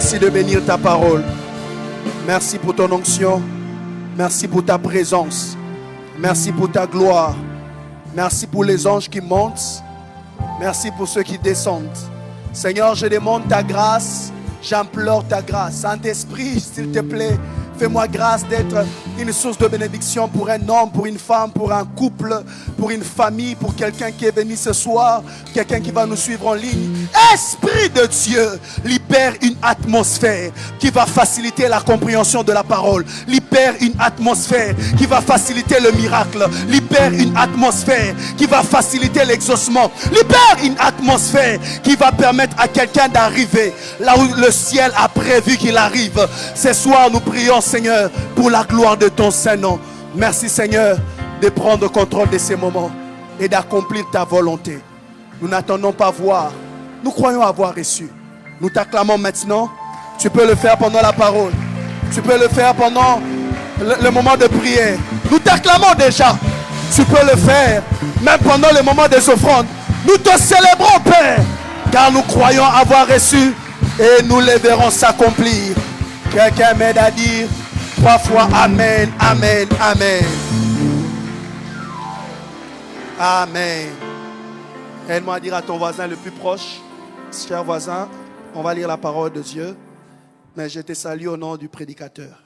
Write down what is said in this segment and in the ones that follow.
Merci de bénir ta parole. Merci pour ton onction. Merci pour ta présence. Merci pour ta gloire. Merci pour les anges qui montent. Merci pour ceux qui descendent. Seigneur, je demande ta grâce. J'implore ta grâce. Saint-Esprit, s'il te plaît, fais-moi grâce d'être une source de bénédiction pour un homme, pour une femme, pour un couple, pour une famille, pour quelqu'un qui est venu ce soir, quelqu'un qui va nous suivre en ligne. Esprit de Dieu, libère une atmosphère qui va faciliter la compréhension de la parole. Libère une atmosphère qui va faciliter le miracle. Libère une atmosphère qui va faciliter l'exaucement. Libère une atmosphère qui va permettre à quelqu'un d'arriver là où le ciel a prévu qu'il arrive. Ce soir, nous prions, Seigneur, pour la gloire de ton Saint-Nom. Merci, Seigneur, de prendre contrôle de ces moments et d'accomplir ta volonté. Nous n'attendons pas voir. Nous croyons avoir reçu. Nous t'acclamons maintenant. Tu peux le faire pendant la parole. Tu peux le faire pendant le moment de prière. Nous t'acclamons déjà. Tu peux le faire même pendant le moment des offrandes. Nous te célébrons, Père, car nous croyons avoir reçu et nous les verrons s'accomplir. Quelqu'un m'aide à dire 3 fois Amen, Amen, Amen. Amen. Aide-moi à dire à ton voisin le plus proche, cher voisin, on va lire la parole de Dieu, mais je te salue au nom du prédicateur.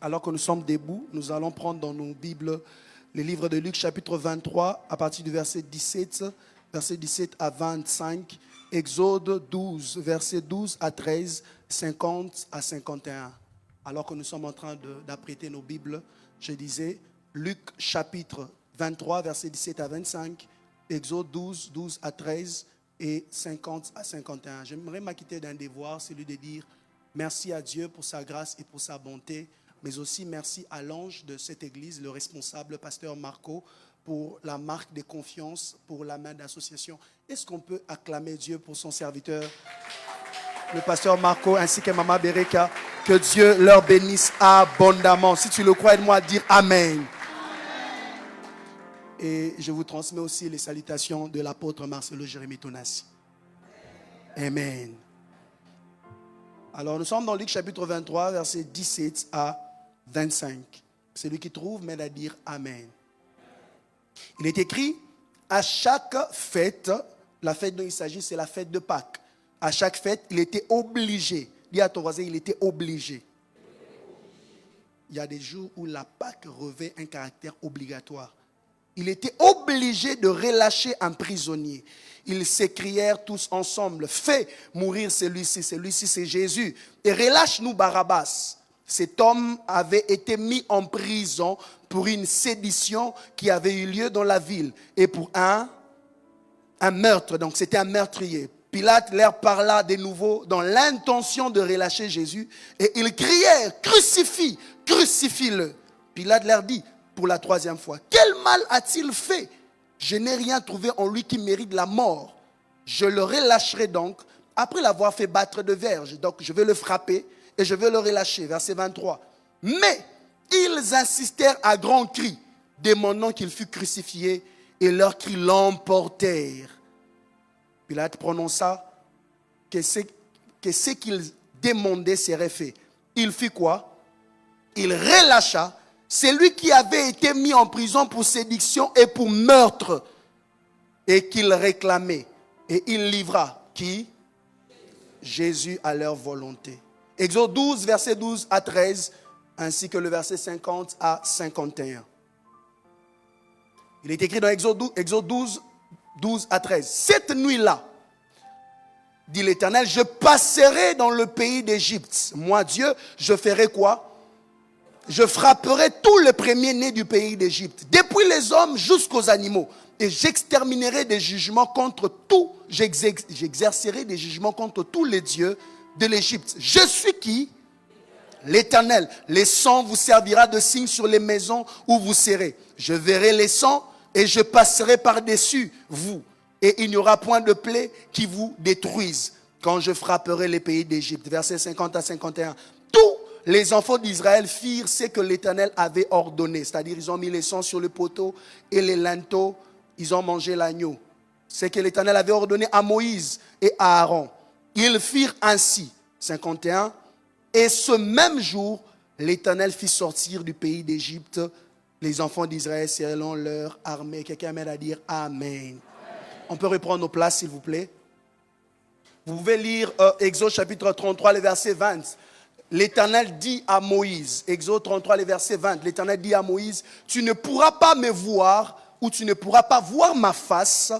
Alors que nous sommes debout, nous allons prendre dans nos Bibles le livre de Luc chapitre 23 à partir du verset 17 à 25, Exode 12, verset 12 à 13, 50 à 51. Alors que nous sommes en train d'apprêter nos Bibles, je disais Luc chapitre 23, verset 17 à 25, Exode 12, 12 à 13 et 50 à 51. J'aimerais m'acquitter d'un devoir, celui de dire merci à Dieu pour sa grâce et pour sa bonté, mais aussi merci à l'ange de cette église, le responsable, pasteur Marco, pour la marque de confiance, pour la main d'association. Est-ce qu'on peut acclamer Dieu pour son serviteur, le pasteur Marco, ainsi que Maman Bereka? Que Dieu leur bénisse abondamment. Si tu le crois, aide-moi à dire Amen. Et je vous transmets aussi les salutations de l'apôtre Marcelo Jérémie Tonassi. Amen. Alors, nous sommes dans Luc chapitre 23, versets 17 à 25. Celui qui trouve m'aide à dire Amen. Il est écrit, à chaque fête, la fête dont il s'agit, c'est la fête de Pâques. À chaque fête, il était obligé. Dis à ton voisin, il était obligé. Il y a des jours où la Pâque revêt un caractère obligatoire. Il était obligé de relâcher un prisonnier. Ils s'écrièrent tous ensemble, fais mourir celui-ci c'est Jésus. Et relâche-nous Barabbas. Cet homme avait été mis en prison pour une sédition qui avait eu lieu dans la ville et pour un meurtre. Donc c'était un meurtrier. Pilate leur parla de nouveau dans l'intention de relâcher Jésus et ils crièrent, crucifie, crucifie-le. Pilate leur dit pour la 3e fois, quel mal a-t-il fait? Je n'ai rien trouvé en lui qui mérite la mort. Je le relâcherai donc après l'avoir fait battre de verge. Donc je vais le frapper et je vais le relâcher. Verset 23. Mais ils insistèrent à grands cris, demandant qu'il fût crucifié, et leurs cris l'emportèrent. Pilate prononça que ce qu'ils demandaient serait fait. Il fit quoi? Il relâcha celui qui avait été mis en prison pour sédition et pour meurtre, et qu'il réclamait. Et il livra qui? Jésus à leur volonté. Exode 12, verset 12 à 13, ainsi que le verset 50 à 51. Il est écrit dans Exode 12, 12 à 13. Cette nuit-là, dit l'Éternel, je passerai dans le pays d'Égypte. Moi, Dieu, je ferai quoi? Je frapperai tous les premiers-nés du pays d'Égypte, depuis les hommes jusqu'aux animaux. Et j'exterminerai des jugements contre tout, j'exercerai des jugements contre tous les dieux de l'Égypte. Je suis qui? L'Éternel. Les sangs vous servira de signe sur les maisons où vous serez. Je verrai les sangs et je passerai par-dessus vous. Et il n'y aura point de plaie qui vous détruise quand je frapperai les pays d'Égypte. Versets 50 à 51. Tous les enfants d'Israël firent ce que l'Éternel avait ordonné. C'est-à-dire, ils ont mis les sangs sur le poteau et les linteaux. Ils ont mangé l'agneau. C'est que l'Éternel avait ordonné à Moïse et à Aaron. Ils firent ainsi. 51. Et ce même jour, l'Éternel fit sortir du pays d'Égypte les enfants d'Israël selon leur armée. Quelqu'un m'aide à dire Amen. On peut reprendre nos places, s'il vous plaît. Vous pouvez lire Exode chapitre 33, le verset 20. L'Éternel dit à Moïse, Exode 33, le verset 20, l'Éternel dit à Moïse, tu ne pourras pas me voir ou tu ne pourras pas voir ma face,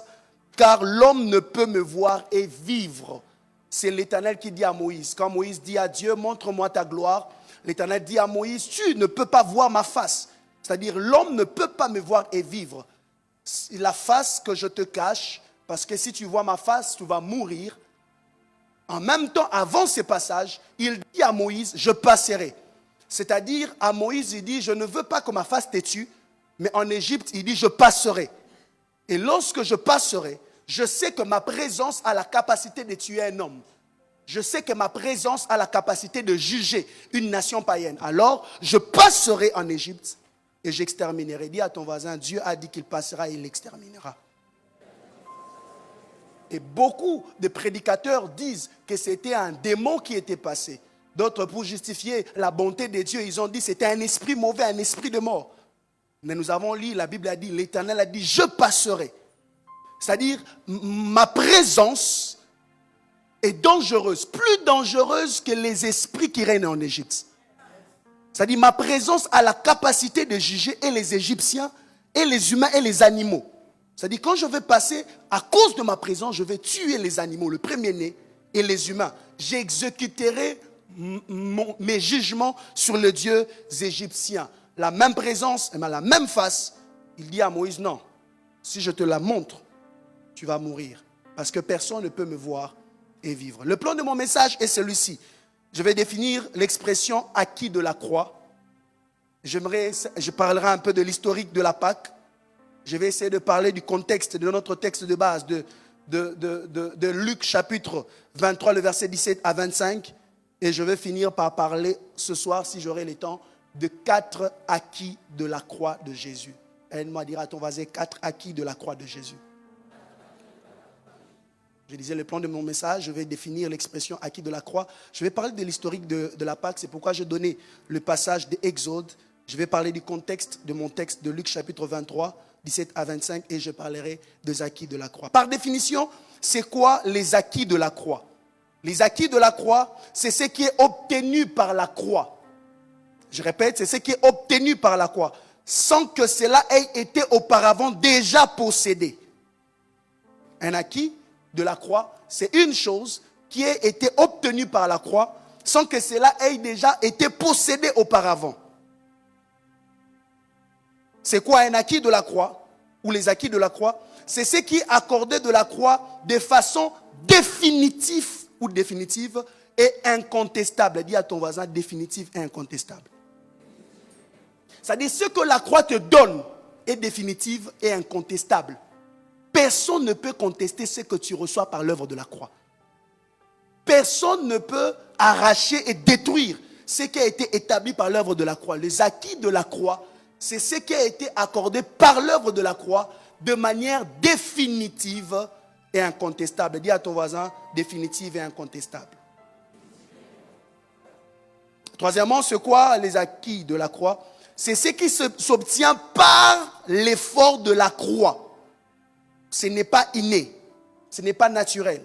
car l'homme ne peut me voir et vivre. C'est l'Éternel qui dit à Moïse. Quand Moïse dit à Dieu, montre-moi ta gloire, l'Éternel dit à Moïse, tu ne peux pas voir ma face. C'est-à-dire, l'homme ne peut pas me voir et vivre. La face que je te cache, parce que si tu vois ma face, tu vas mourir. En même temps, avant ce passage, il dit à Moïse, je passerai. C'est-à-dire, à Moïse, il dit, je ne veux pas que ma face te tue, mais en Égypte, il dit, je passerai. Et lorsque je passerai, je sais que ma présence a la capacité de tuer un homme. Je sais que ma présence a la capacité de juger une nation païenne. Alors, je passerai en Égypte et j'exterminerai. Dis à ton voisin, Dieu a dit qu'il passera et il l'exterminera. Et beaucoup de prédicateurs disent que c'était un démon qui était passé. D'autres, pour justifier la bonté de Dieu, ils ont dit que c'était un esprit mauvais, un esprit de mort. Mais nous avons lu, la Bible a dit, l'Éternel a dit, je passerai. C'est-à-dire, ma présence est dangereuse, plus dangereuse que les esprits qui règnent en Égypte. C'est-à-dire, ma présence a la capacité de juger et les Égyptiens, et les humains, et les animaux. C'est-à-dire, quand je vais passer, à cause de ma présence, je vais tuer les animaux, le premier-né, et les humains. J'exécuterai mes jugements sur les dieux égyptiens. La même présence, la même face. Il dit à Moïse, non, si je te la montre, tu vas mourir. Parce que personne ne peut me voir et vivre. Le plan de mon message est celui-ci. Je vais définir l'expression acquis de la croix. Je parlerai un peu de l'historique de la Pâque. Je vais essayer de parler du contexte de notre texte de base de Luc chapitre 23, le verset 17 à 25. Et je vais finir par parler ce soir, si j'aurai le temps, de 4 acquis de la croix de Jésus. Aide-moi à dire à ton voisin 4 acquis de la croix de Jésus. Je disais le plan de mon message, je vais définir l'expression acquis de la croix. Je vais parler de l'historique de la Pâque, c'est pourquoi je donnais le passage d'Exode. Je vais parler du contexte de mon texte de Luc chapitre 23, 17 à 25 et je parlerai des acquis de la croix. Par définition, c'est quoi les acquis de la croix? Les acquis de la croix, c'est ce qui est obtenu par la croix. Je répète, c'est ce qui est obtenu par la croix, sans que cela ait été auparavant déjà possédé. Un acquis de la croix, c'est une chose qui a été obtenue par la croix, sans que cela ait déjà été possédé auparavant. C'est quoi un acquis de la croix, ou les acquis de la croix? C'est ce qui est accordé de la croix de façon définitive ou définitive et incontestable. Dis à ton voisin, définitive et incontestable. C'est-à-dire ce que la croix te donne est définitive et incontestable. Personne ne peut contester ce que tu reçois par l'œuvre de la croix. Personne ne peut arracher et détruire ce qui a été établi par l'œuvre de la croix. Les acquis de la croix, c'est ce qui a été accordé par l'œuvre de la croix de manière définitive et incontestable. Dis à ton voisin, définitive et incontestable. Troisièmement, c'est quoi les acquis de la croix? C'est ce qui s'obtient par l'effort de la croix. Ce n'est pas inné, ce n'est pas naturel.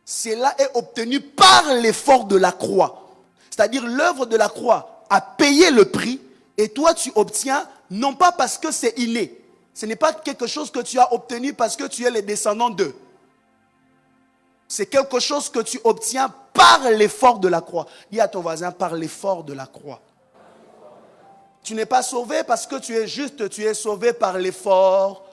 Cela est obtenu par l'effort de la croix. C'est-à-dire l'œuvre de la croix a payé le prix et toi tu obtiens non pas parce que c'est inné. Ce n'est pas quelque chose que tu as obtenu parce que tu es le descendant d'eux. C'est quelque chose que tu obtiens par l'effort de la croix. Dis à ton voisin, par l'effort de la croix. Tu n'es pas sauvé parce que tu es juste, tu es sauvé par l'effort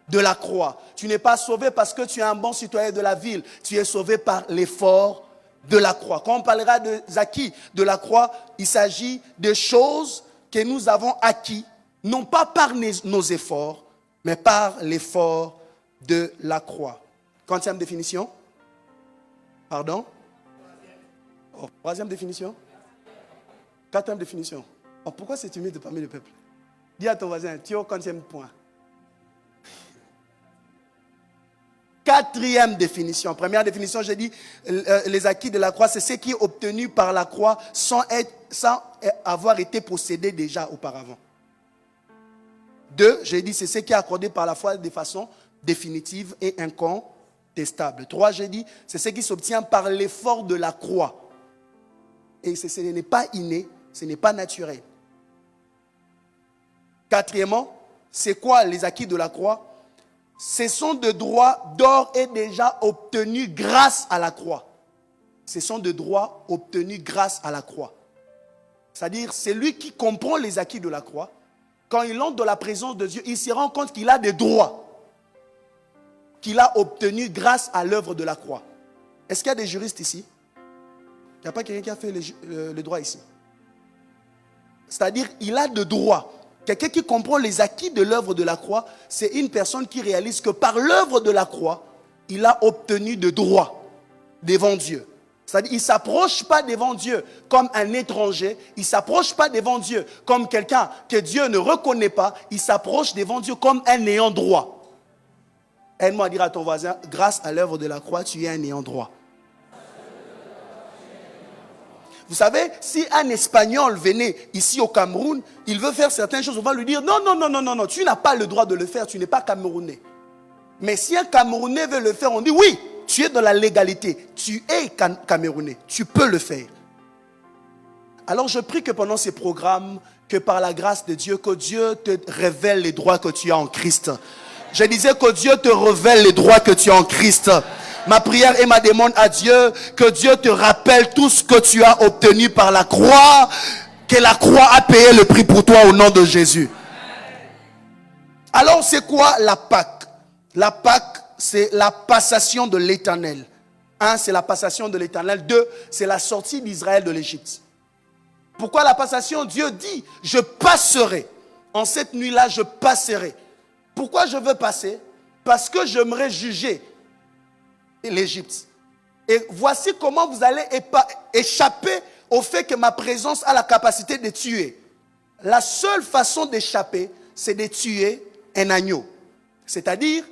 de la croix. Tu n'es pas sauvé parce que tu es un bon citoyen de la ville. Tu es sauvé par l'effort de la croix. Quand on parlera des acquis de la croix, il s'agit de choses que nous avons acquis, non pas par nos efforts, mais par l'effort de la croix. Quatrième définition? Pardon? Oh, troisième définition? Quatrième définition. Oh, pourquoi c'est timide parmi le peuple? Dis à ton voisin, tu es au quatrième point. Quatrième définition. Première définition, j'ai dit, les acquis de la croix, c'est ce qui est obtenu par la croix sans avoir été possédé déjà auparavant. 2, j'ai dit, c'est ce qui est accordé par la foi de façon définitive et incontestable. 3, j'ai dit, c'est ce qui s'obtient par l'effort de la croix. Et ce n'est pas inné, ce n'est pas naturel. Quatrièmement, c'est quoi les acquis de la croix? Ce sont des droits d'or et déjà obtenus grâce à la croix. Ce sont des droits obtenus grâce à la croix. C'est-à-dire, c'est lui qui comprend les acquis de la croix. Quand il entre dans la présence de Dieu, il se rend compte qu'il a des droits qu'il a obtenus grâce à l'œuvre de la croix. Est-ce qu'il y a des juristes ici? Il n'y a pas quelqu'un qui a fait le droit ici. C'est-à-dire, il a de droits. Quelqu'un qui comprend les acquis de l'œuvre de la croix, c'est une personne qui réalise que par l'œuvre de la croix, il a obtenu de droits devant Dieu. C'est-à-dire, il ne s'approche pas devant Dieu comme un étranger, il ne s'approche pas devant Dieu comme quelqu'un que Dieu ne reconnaît pas, il s'approche devant Dieu comme un ayant droit. Aide-moi à dire à ton voisin, grâce à l'œuvre de la croix, tu es un ayant droit. Vous savez, si un Espagnol venait ici au Cameroun, il veut faire certaines choses, on va lui dire, non, tu n'as pas le droit de le faire, tu n'es pas Camerounais. Mais si un Camerounais veut le faire, on dit, oui, tu es dans la légalité, tu es Camerounais, tu peux le faire. Alors je prie que pendant ces programmes, que par la grâce de Dieu, que Dieu te révèle les droits que tu as en Christ. Je disais que Dieu te révèle les droits que tu as en Christ. Ma prière et ma demande à Dieu, que Dieu te rappelle tout ce que tu as obtenu par la croix, que la croix a payé le prix pour toi au nom de Jésus. Alors c'est quoi la Pâque? La Pâque, c'est la passation de l'Éternel. 1, c'est la passation de l'Éternel. 2, c'est la sortie d'Israël de l'Égypte. Pourquoi la passation? Dieu dit, je passerai. En cette nuit-là, je passerai. Pourquoi je veux passer? Parce que j'aimerais juger l'Égypte. Et voici comment vous allez échapper au fait que ma présence a la capacité de tuer. La seule façon d'échapper, c'est de tuer un agneau. C'est-à-dire,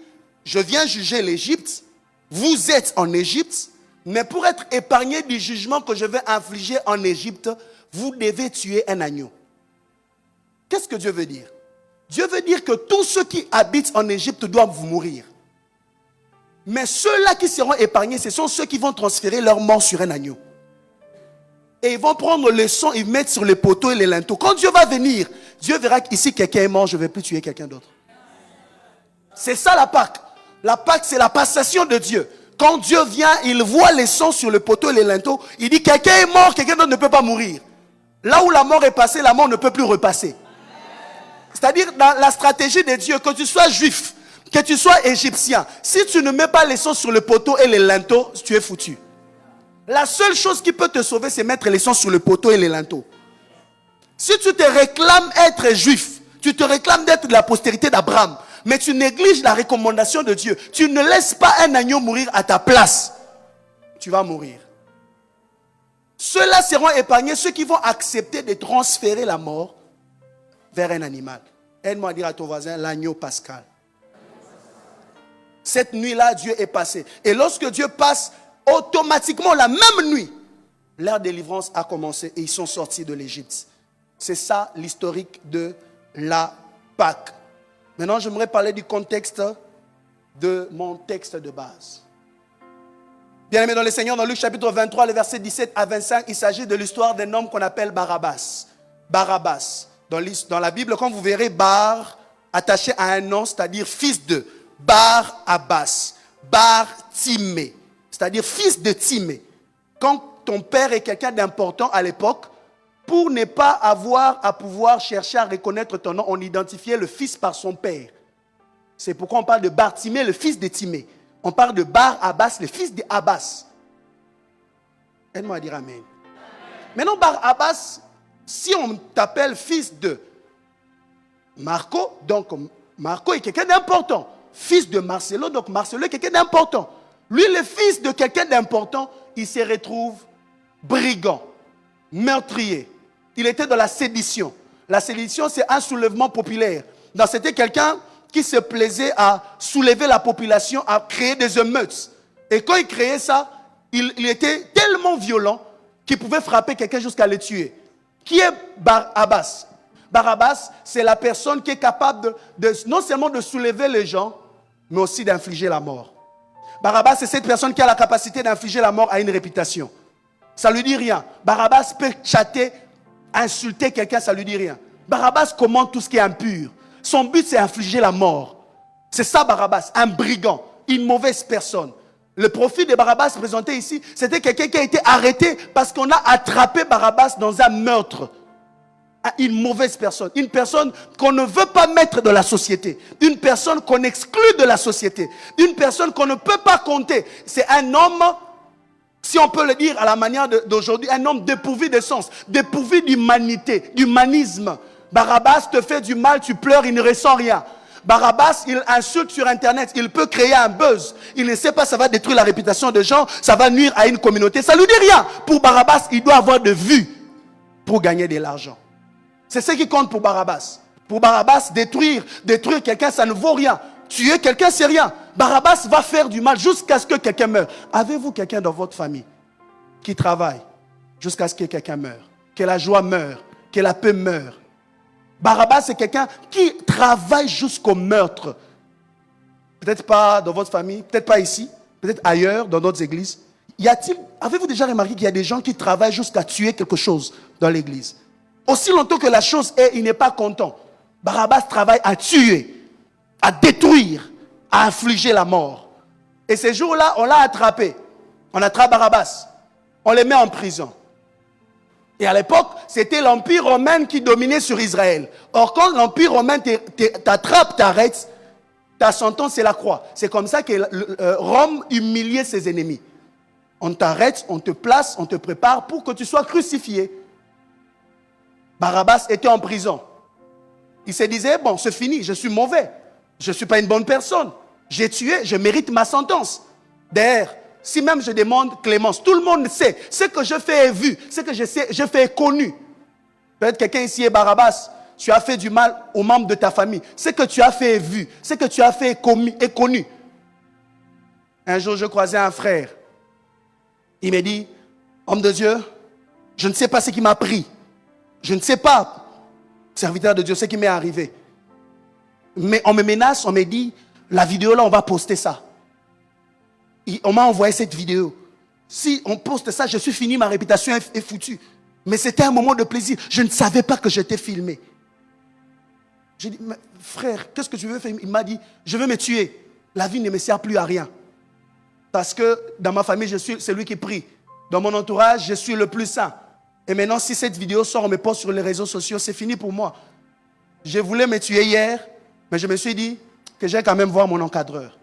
je viens juger l'Égypte, vous êtes en Égypte, mais pour être épargné du jugement que je vais infliger en Égypte, vous devez tuer un agneau. Qu'est-ce que Dieu veut dire? Dieu veut dire que tous ceux qui habitent en Égypte doivent mourir. Mais ceux-là qui seront épargnés, ce sont ceux qui vont transférer leur mort sur un agneau. Et ils vont prendre le sang et mettre sur les poteaux et les linteaux. Quand Dieu va venir, Dieu verra qu'ici quelqu'un est mort, je ne vais plus tuer quelqu'un d'autre. C'est ça la Pâque. La Pâque, c'est la passation de Dieu. Quand Dieu vient, il voit les sangs sur le poteau et les linteaux. Il dit quelqu'un est mort, quelqu'un d'autre ne peut pas mourir. Là où la mort est passée, la mort ne peut plus repasser. C'est-à-dire dans la stratégie de Dieu, que tu sois juif, que tu sois égyptien, si tu ne mets pas les sangs sur le poteau et les linteaux, tu es foutu. La seule chose qui peut te sauver, c'est mettre les sangs sur le poteau et les linteaux. Si tu te réclames être juif, tu te réclames d'être de la postérité d'Abraham, mais tu négliges la recommandation de Dieu, tu ne laisses pas un agneau mourir à ta place, tu vas mourir. Ceux-là seront épargnés, ceux qui vont accepter de transférer la mort vers un animal. Aide-moi à dire à ton voisin, l'agneau pascal. Cette nuit-là, Dieu est passé. Et lorsque Dieu passe, automatiquement, la même nuit, leur délivrance a commencé et ils sont sortis de l'Égypte. C'est ça l'historique de la Pâque. Maintenant, j'aimerais parler du contexte de mon texte de base. Bien-aimés dans le Seigneur, dans Luc chapitre 23, le verset 17 à 25, il s'agit de l'histoire d'un homme qu'on appelle Barabbas. Barabbas. Dans la Bible, quand vous verrez Bar attaché à un nom, c'est-à-dire fils de Bar Abbas, Bar Timée, c'est-à-dire fils de Timée. Quand ton père est quelqu'un d'important à l'époque, pour ne pas avoir à pouvoir chercher à reconnaître ton nom, on identifiait le fils par son père. C'est pourquoi on parle de Bar Timée, le fils de Timée. On parle de Bar Abbas, le fils d'Abbas. Aide-moi à dire amen. Maintenant, Bar Abbas, si on t'appelle fils de Marco, donc Marco est quelqu'un d'important. Fils de Marcelo, donc Marcelo est quelqu'un d'important. Lui, le fils de quelqu'un d'important, il se retrouve brigand, meurtrier. Il était dans la sédition. La sédition, c'est un soulèvement populaire. Donc, c'était quelqu'un qui se plaisait à soulever la population, à créer des émeutes. Et quand il créait ça, il était tellement violent qu'il pouvait frapper quelqu'un jusqu'à le tuer. Qui est Barabbas? Barabbas, c'est la personne qui est capable non seulement de soulever les gens, mais aussi d'infliger la mort. Barabbas, c'est cette personne qui a la capacité d'infliger la mort à une réputation. Ça ne lui dit rien. Barabbas peut chatter, insulter quelqu'un, ça ne lui dit rien. Barabbas commande tout ce qui est impur. Son but, c'est infliger la mort. C'est ça Barabbas, un brigand, une mauvaise personne. Le profil de Barabbas présenté ici, c'était quelqu'un qui a été arrêté parce qu'on a attrapé Barabbas dans un meurtre. Une mauvaise personne, une personne qu'on ne veut pas mettre dans la société, une personne qu'on exclut de la société, une personne qu'on ne peut pas compter. C'est un homme, si on peut le dire à la manière d'aujourd'hui, un homme dépourvu de sens, dépourvu d'humanité, d'humanisme. Barabbas te fait du mal, tu pleures, il ne ressent rien. Barabbas, il insulte sur Internet, il peut créer un buzz. Il ne sait pas, ça va détruire la réputation de gens, ça va nuire à une communauté. Ça ne lui dit rien. Pour Barabbas, il doit avoir de vues pour gagner de l'argent. C'est ce qui compte pour Barabbas. Pour Barabbas, détruire quelqu'un, ça ne vaut rien. Tuer quelqu'un, c'est rien. Barabbas va faire du mal jusqu'à ce que quelqu'un meure. Avez-vous quelqu'un dans votre famille qui travaille jusqu'à ce que quelqu'un meure? Que la joie meure, que la paix meure. Barabbas, c'est quelqu'un qui travaille jusqu'au meurtre. Peut-être pas dans votre famille, peut-être pas ici, peut-être ailleurs, dans d'autres églises. Avez-vous déjà remarqué qu'il y a des gens qui travaillent jusqu'à tuer quelque chose dans l'église? Aussi longtemps que la chose est, il n'est pas content. Barabbas travaille à tuer, à détruire, à infliger la mort. Et ces jours-là, on l'a attrapé. On attrape Barabbas. On le met en prison. Et à l'époque, c'était l'Empire romain qui dominait sur Israël. Or, quand l'Empire romain t'attrape, t'arrête, ta sentence, c'est la croix. C'est comme ça que Rome humiliait ses ennemis. On t'arrête, on te place, on te prépare pour que tu sois crucifié. Barabbas était en prison. Il se disait, bon, c'est fini, je suis mauvais. Je ne suis pas une bonne personne. J'ai tué, je mérite ma sentence. D'ailleurs, si même je demande clémence, tout le monde sait. Ce que je fais est vu, ce que je sais, je fais est connu. Peut-être quelqu'un ici est Barabbas. Tu as fait du mal aux membres de ta famille. Ce que tu as fait est vu. Ce que tu as fait est connu. Un jour, je croisais un frère. Il me dit, homme de Dieu, je ne sais pas ce qui m'a pris. Je ne sais pas, serviteur de Dieu, ce qui m'est arrivé. Mais on me menace, on me dit, la vidéo là, on va poster ça. On m'a envoyé cette vidéo. Si on poste ça, je suis fini, ma réputation est foutue. Mais c'était un moment de plaisir. Je ne savais pas que j'étais filmé. J'ai dit, frère, qu'est-ce que tu veux faire? Il m'a dit, je veux me tuer. La vie ne me sert plus à rien. Parce que dans ma famille, je suis celui qui prie. Dans mon entourage, je suis le plus saint. Et maintenant, si cette vidéo sort, on me poste sur les réseaux sociaux, c'est fini pour moi. Je voulais me tuer hier, mais je me suis dit que j'ai quand même voir mon encadreur.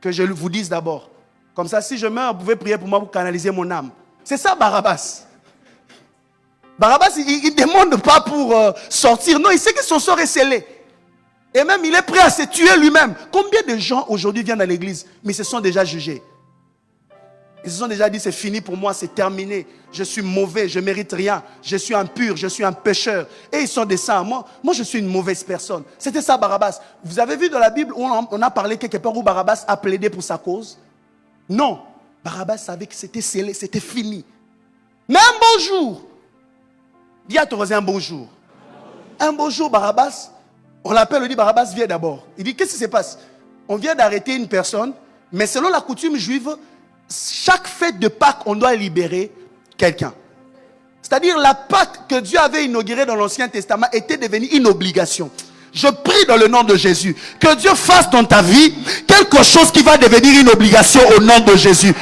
Que je vous dise d'abord. Comme ça, si je meurs, vous pouvez prier pour moi pour canaliser mon âme. C'est ça, Barabbas. Barabbas, il ne demande pas pour sortir. Non, il sait que son sort est scellé. Et même, il est prêt à se tuer lui-même. Combien de gens aujourd'hui viennent à l'église, mais se sont déjà jugés? Ils se sont déjà dit, c'est fini pour moi, c'est terminé. Je suis mauvais, je ne mérite rien. Je suis impur, je suis un pécheur. Et ils sont des saints. Moi, je suis une mauvaise personne. C'était ça, Barabbas. Vous avez vu dans la Bible où on a parlé quelque part où Barabbas a plaidé pour sa cause? Non. Barabbas savait que c'était scellé, c'était fini. Mais un beau jour, dis à ton voisin un beau jour. Un beau jour, Barabbas, on l'appelle, on dit Barabbas, viens d'abord. Il dit, qu'est-ce qui se passe? On vient d'arrêter une personne, mais selon la coutume juive, chaque fête de Pâques, on doit libérer quelqu'un. C'est-à-dire la Pâques que Dieu avait inaugurée dans l'Ancien Testament était devenue une obligation. Je prie dans le nom de Jésus que Dieu fasse dans ta vie quelque chose qui va devenir une obligation au nom de Jésus.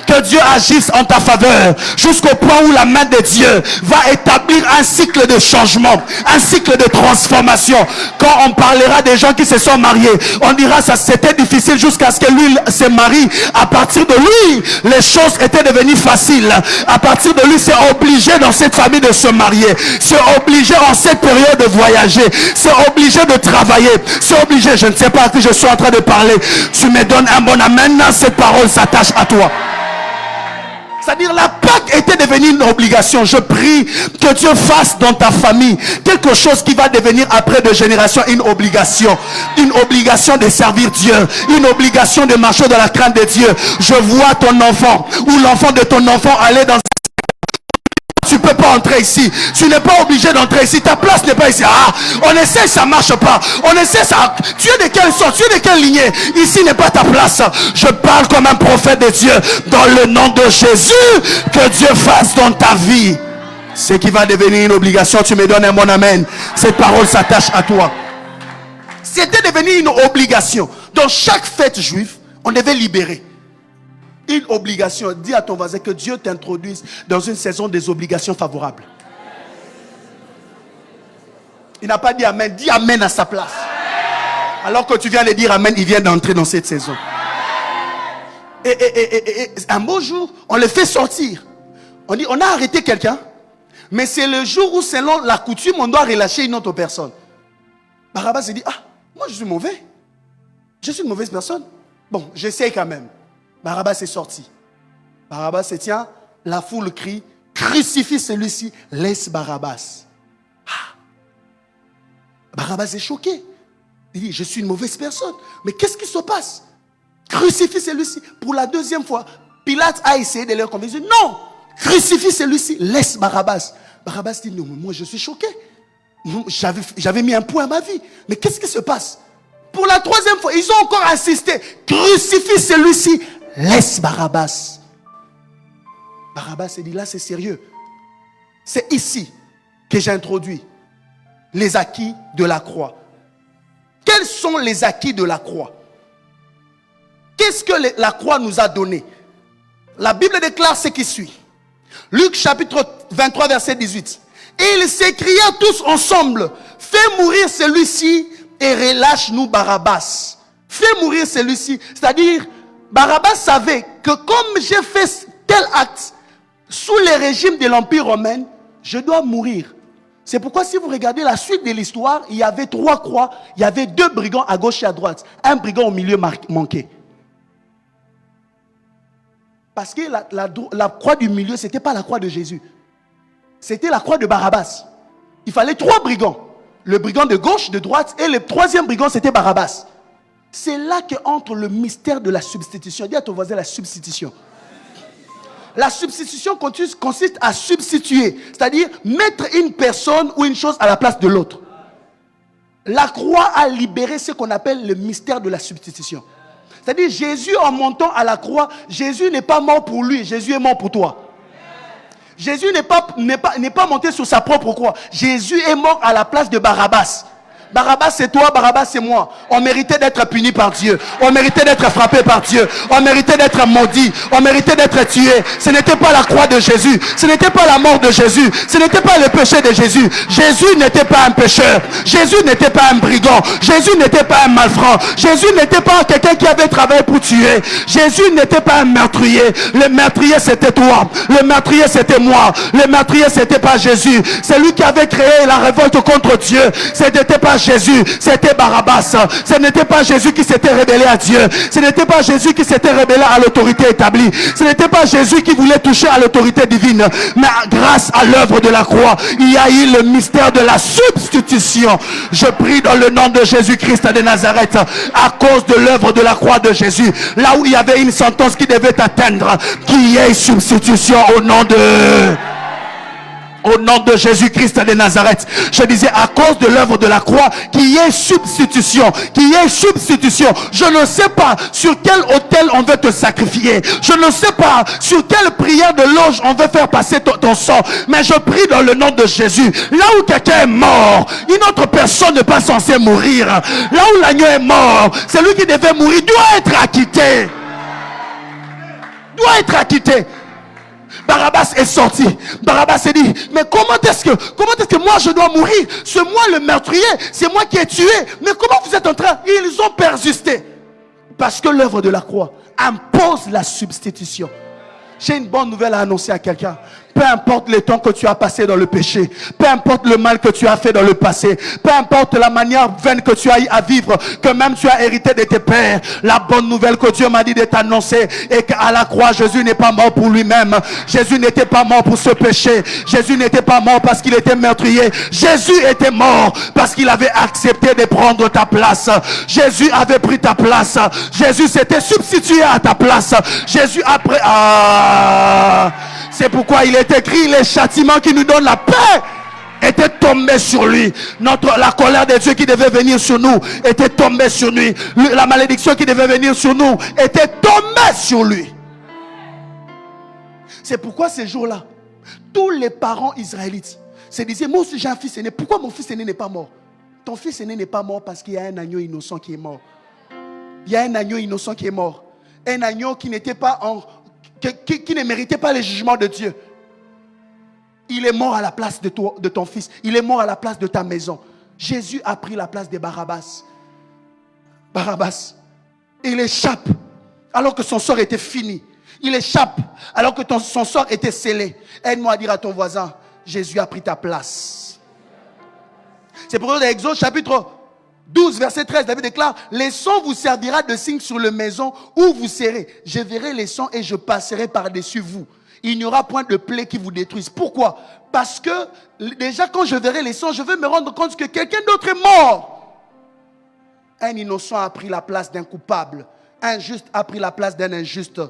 Que Dieu agisse en ta faveur jusqu'au point où la main de Dieu va établir un cycle de changement, un cycle de transformation. Quand on parlera des gens qui se sont mariés, on dira ça c'était difficile jusqu'à ce que lui se marie. À partir de lui, les choses étaient devenues faciles. À partir de lui, c'est obligé dans cette famille de se marier. C'est obligé en cette période de voyager. C'est obligé de travailler. C'est obligé, je ne sais pas à qui je suis en train de parler. Tu me donnes un bon amen, cette parole s'attache à toi. C'est-à-dire la Pâque était devenue une obligation. Je prie que Dieu fasse dans ta famille quelque chose qui va devenir après de génération une obligation. Une obligation de servir Dieu. Une obligation de marcher dans la crainte de Dieu. Je vois ton enfant ou l'enfant de ton enfant aller dans... Tu ne peux pas entrer ici. Tu n'es pas obligé d'entrer ici. Ta place n'est pas ici. Ah, on essaie, ça ne marche pas. On essaie, ça... Tu es de quelle sorte? Tu es de quelle lignée? Ici n'est pas ta place. Je parle comme un prophète de Dieu. Dans le nom de Jésus, que Dieu fasse dans ta vie ce qui va devenir une obligation. Tu me donnes un bon amen. Cette parole s'attache à toi. C'était devenu une obligation. Dans chaque fête juive, on devait libérer. Une obligation. Dis à ton voisin que Dieu t'introduise dans une saison des obligations favorables. Il n'a pas dit amen. Dis amen à sa place. Alors que tu viens de dire amen, il vient d'entrer dans cette saison. Et un beau jour, on le fait sortir. On dit, on a arrêté quelqu'un, mais c'est le jour où, selon la coutume, on doit relâcher une autre personne. Barabbas se dit, ah, moi je suis mauvais. Je suis une mauvaise personne. Bon, j'essaie quand même. Barabbas est sorti. Barabbas se tient, la foule crie, crucifie celui-ci, laisse Barabbas. Ah. Barabbas est choqué. Il dit, je suis une mauvaise personne. Mais qu'est-ce qui se passe? Crucifie celui-ci. Pour la deuxième fois, Pilate a essayé de leur convaincre. Non, crucifie celui-ci, laisse Barabbas. Barabbas dit, non, mais moi je suis choqué. J'avais mis un point à ma vie. Mais qu'est-ce qui se passe? Pour la troisième fois, ils ont encore insisté. Crucifie celui-ci, laisse Barabbas. Barabbas s'est dit, là c'est sérieux. C'est ici que j'introduis les acquis de la croix. Quels sont les acquis de la croix? Qu'est-ce que la croix nous a donné? La Bible déclare ce qui suit. Luc chapitre 23 verset 18. Et ils s'écrièrent tous ensemble, fais mourir celui-ci et relâche-nous Barabbas. Fais mourir celui-ci. C'est-à-dire, Barabbas savait que comme j'ai fait tel acte sous le régime de l'Empire romain, je dois mourir. C'est pourquoi si vous regardez la suite de l'histoire, il y avait 3 croix, il y avait 2 brigands à gauche et à droite. Un brigand au milieu manqué. Parce que la croix du milieu, ce n'était pas la croix de Jésus. C'était la croix de Barabbas. Il fallait 3 brigands. Le brigand de gauche, de droite, et le 3e brigand, c'était Barabbas. C'est là qu'entre le mystère de la substitution. Dis à ton voisin la substitution. La substitution consiste à substituer, c'est-à-dire mettre une personne ou une chose à la place de l'autre. La croix a libéré ce qu'on appelle le mystère de la substitution. C'est-à-dire Jésus, en montant à la croix, Jésus n'est pas mort pour lui, Jésus est mort pour toi. Jésus n'est pas monté sur sa propre croix. Jésus est mort à la place de Barabbas. Barabbas c'est toi, Barabbas c'est moi. On méritait d'être puni par Dieu. On méritait d'être frappé par Dieu. On méritait d'être maudit. On méritait d'être tué. Ce n'était pas la croix de Jésus. Ce n'était pas la mort de Jésus. Ce n'était pas le péché de Jésus. Jésus n'était pas un pécheur. Jésus n'était pas un brigand. Jésus n'était pas un malfrat. Jésus n'était pas quelqu'un qui avait travaillé pour tuer. Jésus n'était pas un meurtrier. Le meurtrier c'était toi. Le meurtrier c'était moi. Le meurtrier c'était pas Jésus. C'est lui qui avait créé la révolte contre Dieu. Ce n'était pas Jésus, c'était Barabbas. Ce n'était pas Jésus qui s'était rebellé à Dieu. Ce n'était pas Jésus qui s'était rebellé à l'autorité établie. Ce n'était pas Jésus qui voulait toucher à l'autorité divine. Mais grâce à l'œuvre de la croix, il y a eu le mystère de la substitution. Je prie dans le nom de Jésus-Christ de Nazareth, à cause de l'œuvre de la croix de Jésus, là où il y avait une sentence qui devait atteindre, qu'il y ait substitution au nom de... Au nom de Jésus-Christ de Nazareth. Je disais, à cause de l'œuvre de la croix, qu'il y ait substitution. Qu'il y ait substitution. Je ne sais pas sur quel autel on veut te sacrifier. Je ne sais pas sur quelle prière de loge on veut faire passer ton sang. Mais je prie dans le nom de Jésus. Là où quelqu'un est mort, une autre personne n'est pas censée mourir. Là où l'agneau est mort, celui qui devait mourir doit être acquitté. Doit être acquitté. Barabbas est sorti. Barabbas s'est dit, mais comment est-ce que moi je dois mourir? C'est moi le meurtrier, c'est moi qui ai tué. Mais comment vous êtes en train? Ils ont persisté. Parce que l'œuvre de la croix impose la substitution. J'ai une bonne nouvelle à annoncer à quelqu'un. Peu importe le temps que tu as passé dans le péché, peu importe le mal que tu as fait dans le passé, peu importe la manière vaine que tu as eu à vivre, que même tu as hérité de tes pères, la bonne nouvelle que Dieu m'a dit de t'annoncer est qu'à la croix, Jésus n'est pas mort pour lui-même. Jésus n'était pas mort pour ce péché. Jésus n'était pas mort parce qu'il était meurtrier. Jésus était mort parce qu'il avait accepté de prendre ta place. Jésus avait pris ta place. Jésus s'était substitué à ta place. Jésus a pris... C'est pourquoi il est écrit, les châtiments qui nous donnent la paix était tombé sur lui. La colère de Dieu qui devait venir sur nous était tombée sur lui. La malédiction qui devait venir sur nous était tombée sur lui. C'est pourquoi ces jours-là, tous les parents israélites se disaient, moi aussi j'ai un fils aîné. Pourquoi mon fils aîné n'est pas mort? Ton fils aîné n'est pas mort parce qu'il y a un agneau innocent qui est mort. Il y a un agneau innocent qui est mort. Un agneau qui n'était pas qui ne méritait pas le jugement de Dieu. Il est mort à la place de ton fils. Il est mort à la place de ta maison. Jésus a pris la place de Barabbas. Barabbas. Il échappe alors que son sort était fini. Il échappe alors que son sort était scellé. Aide-moi à dire à ton voisin, Jésus a pris ta place. C'est pourquoi dans Exode chapitre 12, verset 13, David déclare, les sangs vous servira de signe sur la maison où vous serez. Je verrai les sangs et je passerai par-dessus vous. Il n'y aura point de plaie qui vous détruise. Pourquoi? Parce que déjà quand je verrai les sangs, je vais me rendre compte que quelqu'un d'autre est mort. Un innocent a pris la place d'un coupable. Un juste a pris la place d'un injuste.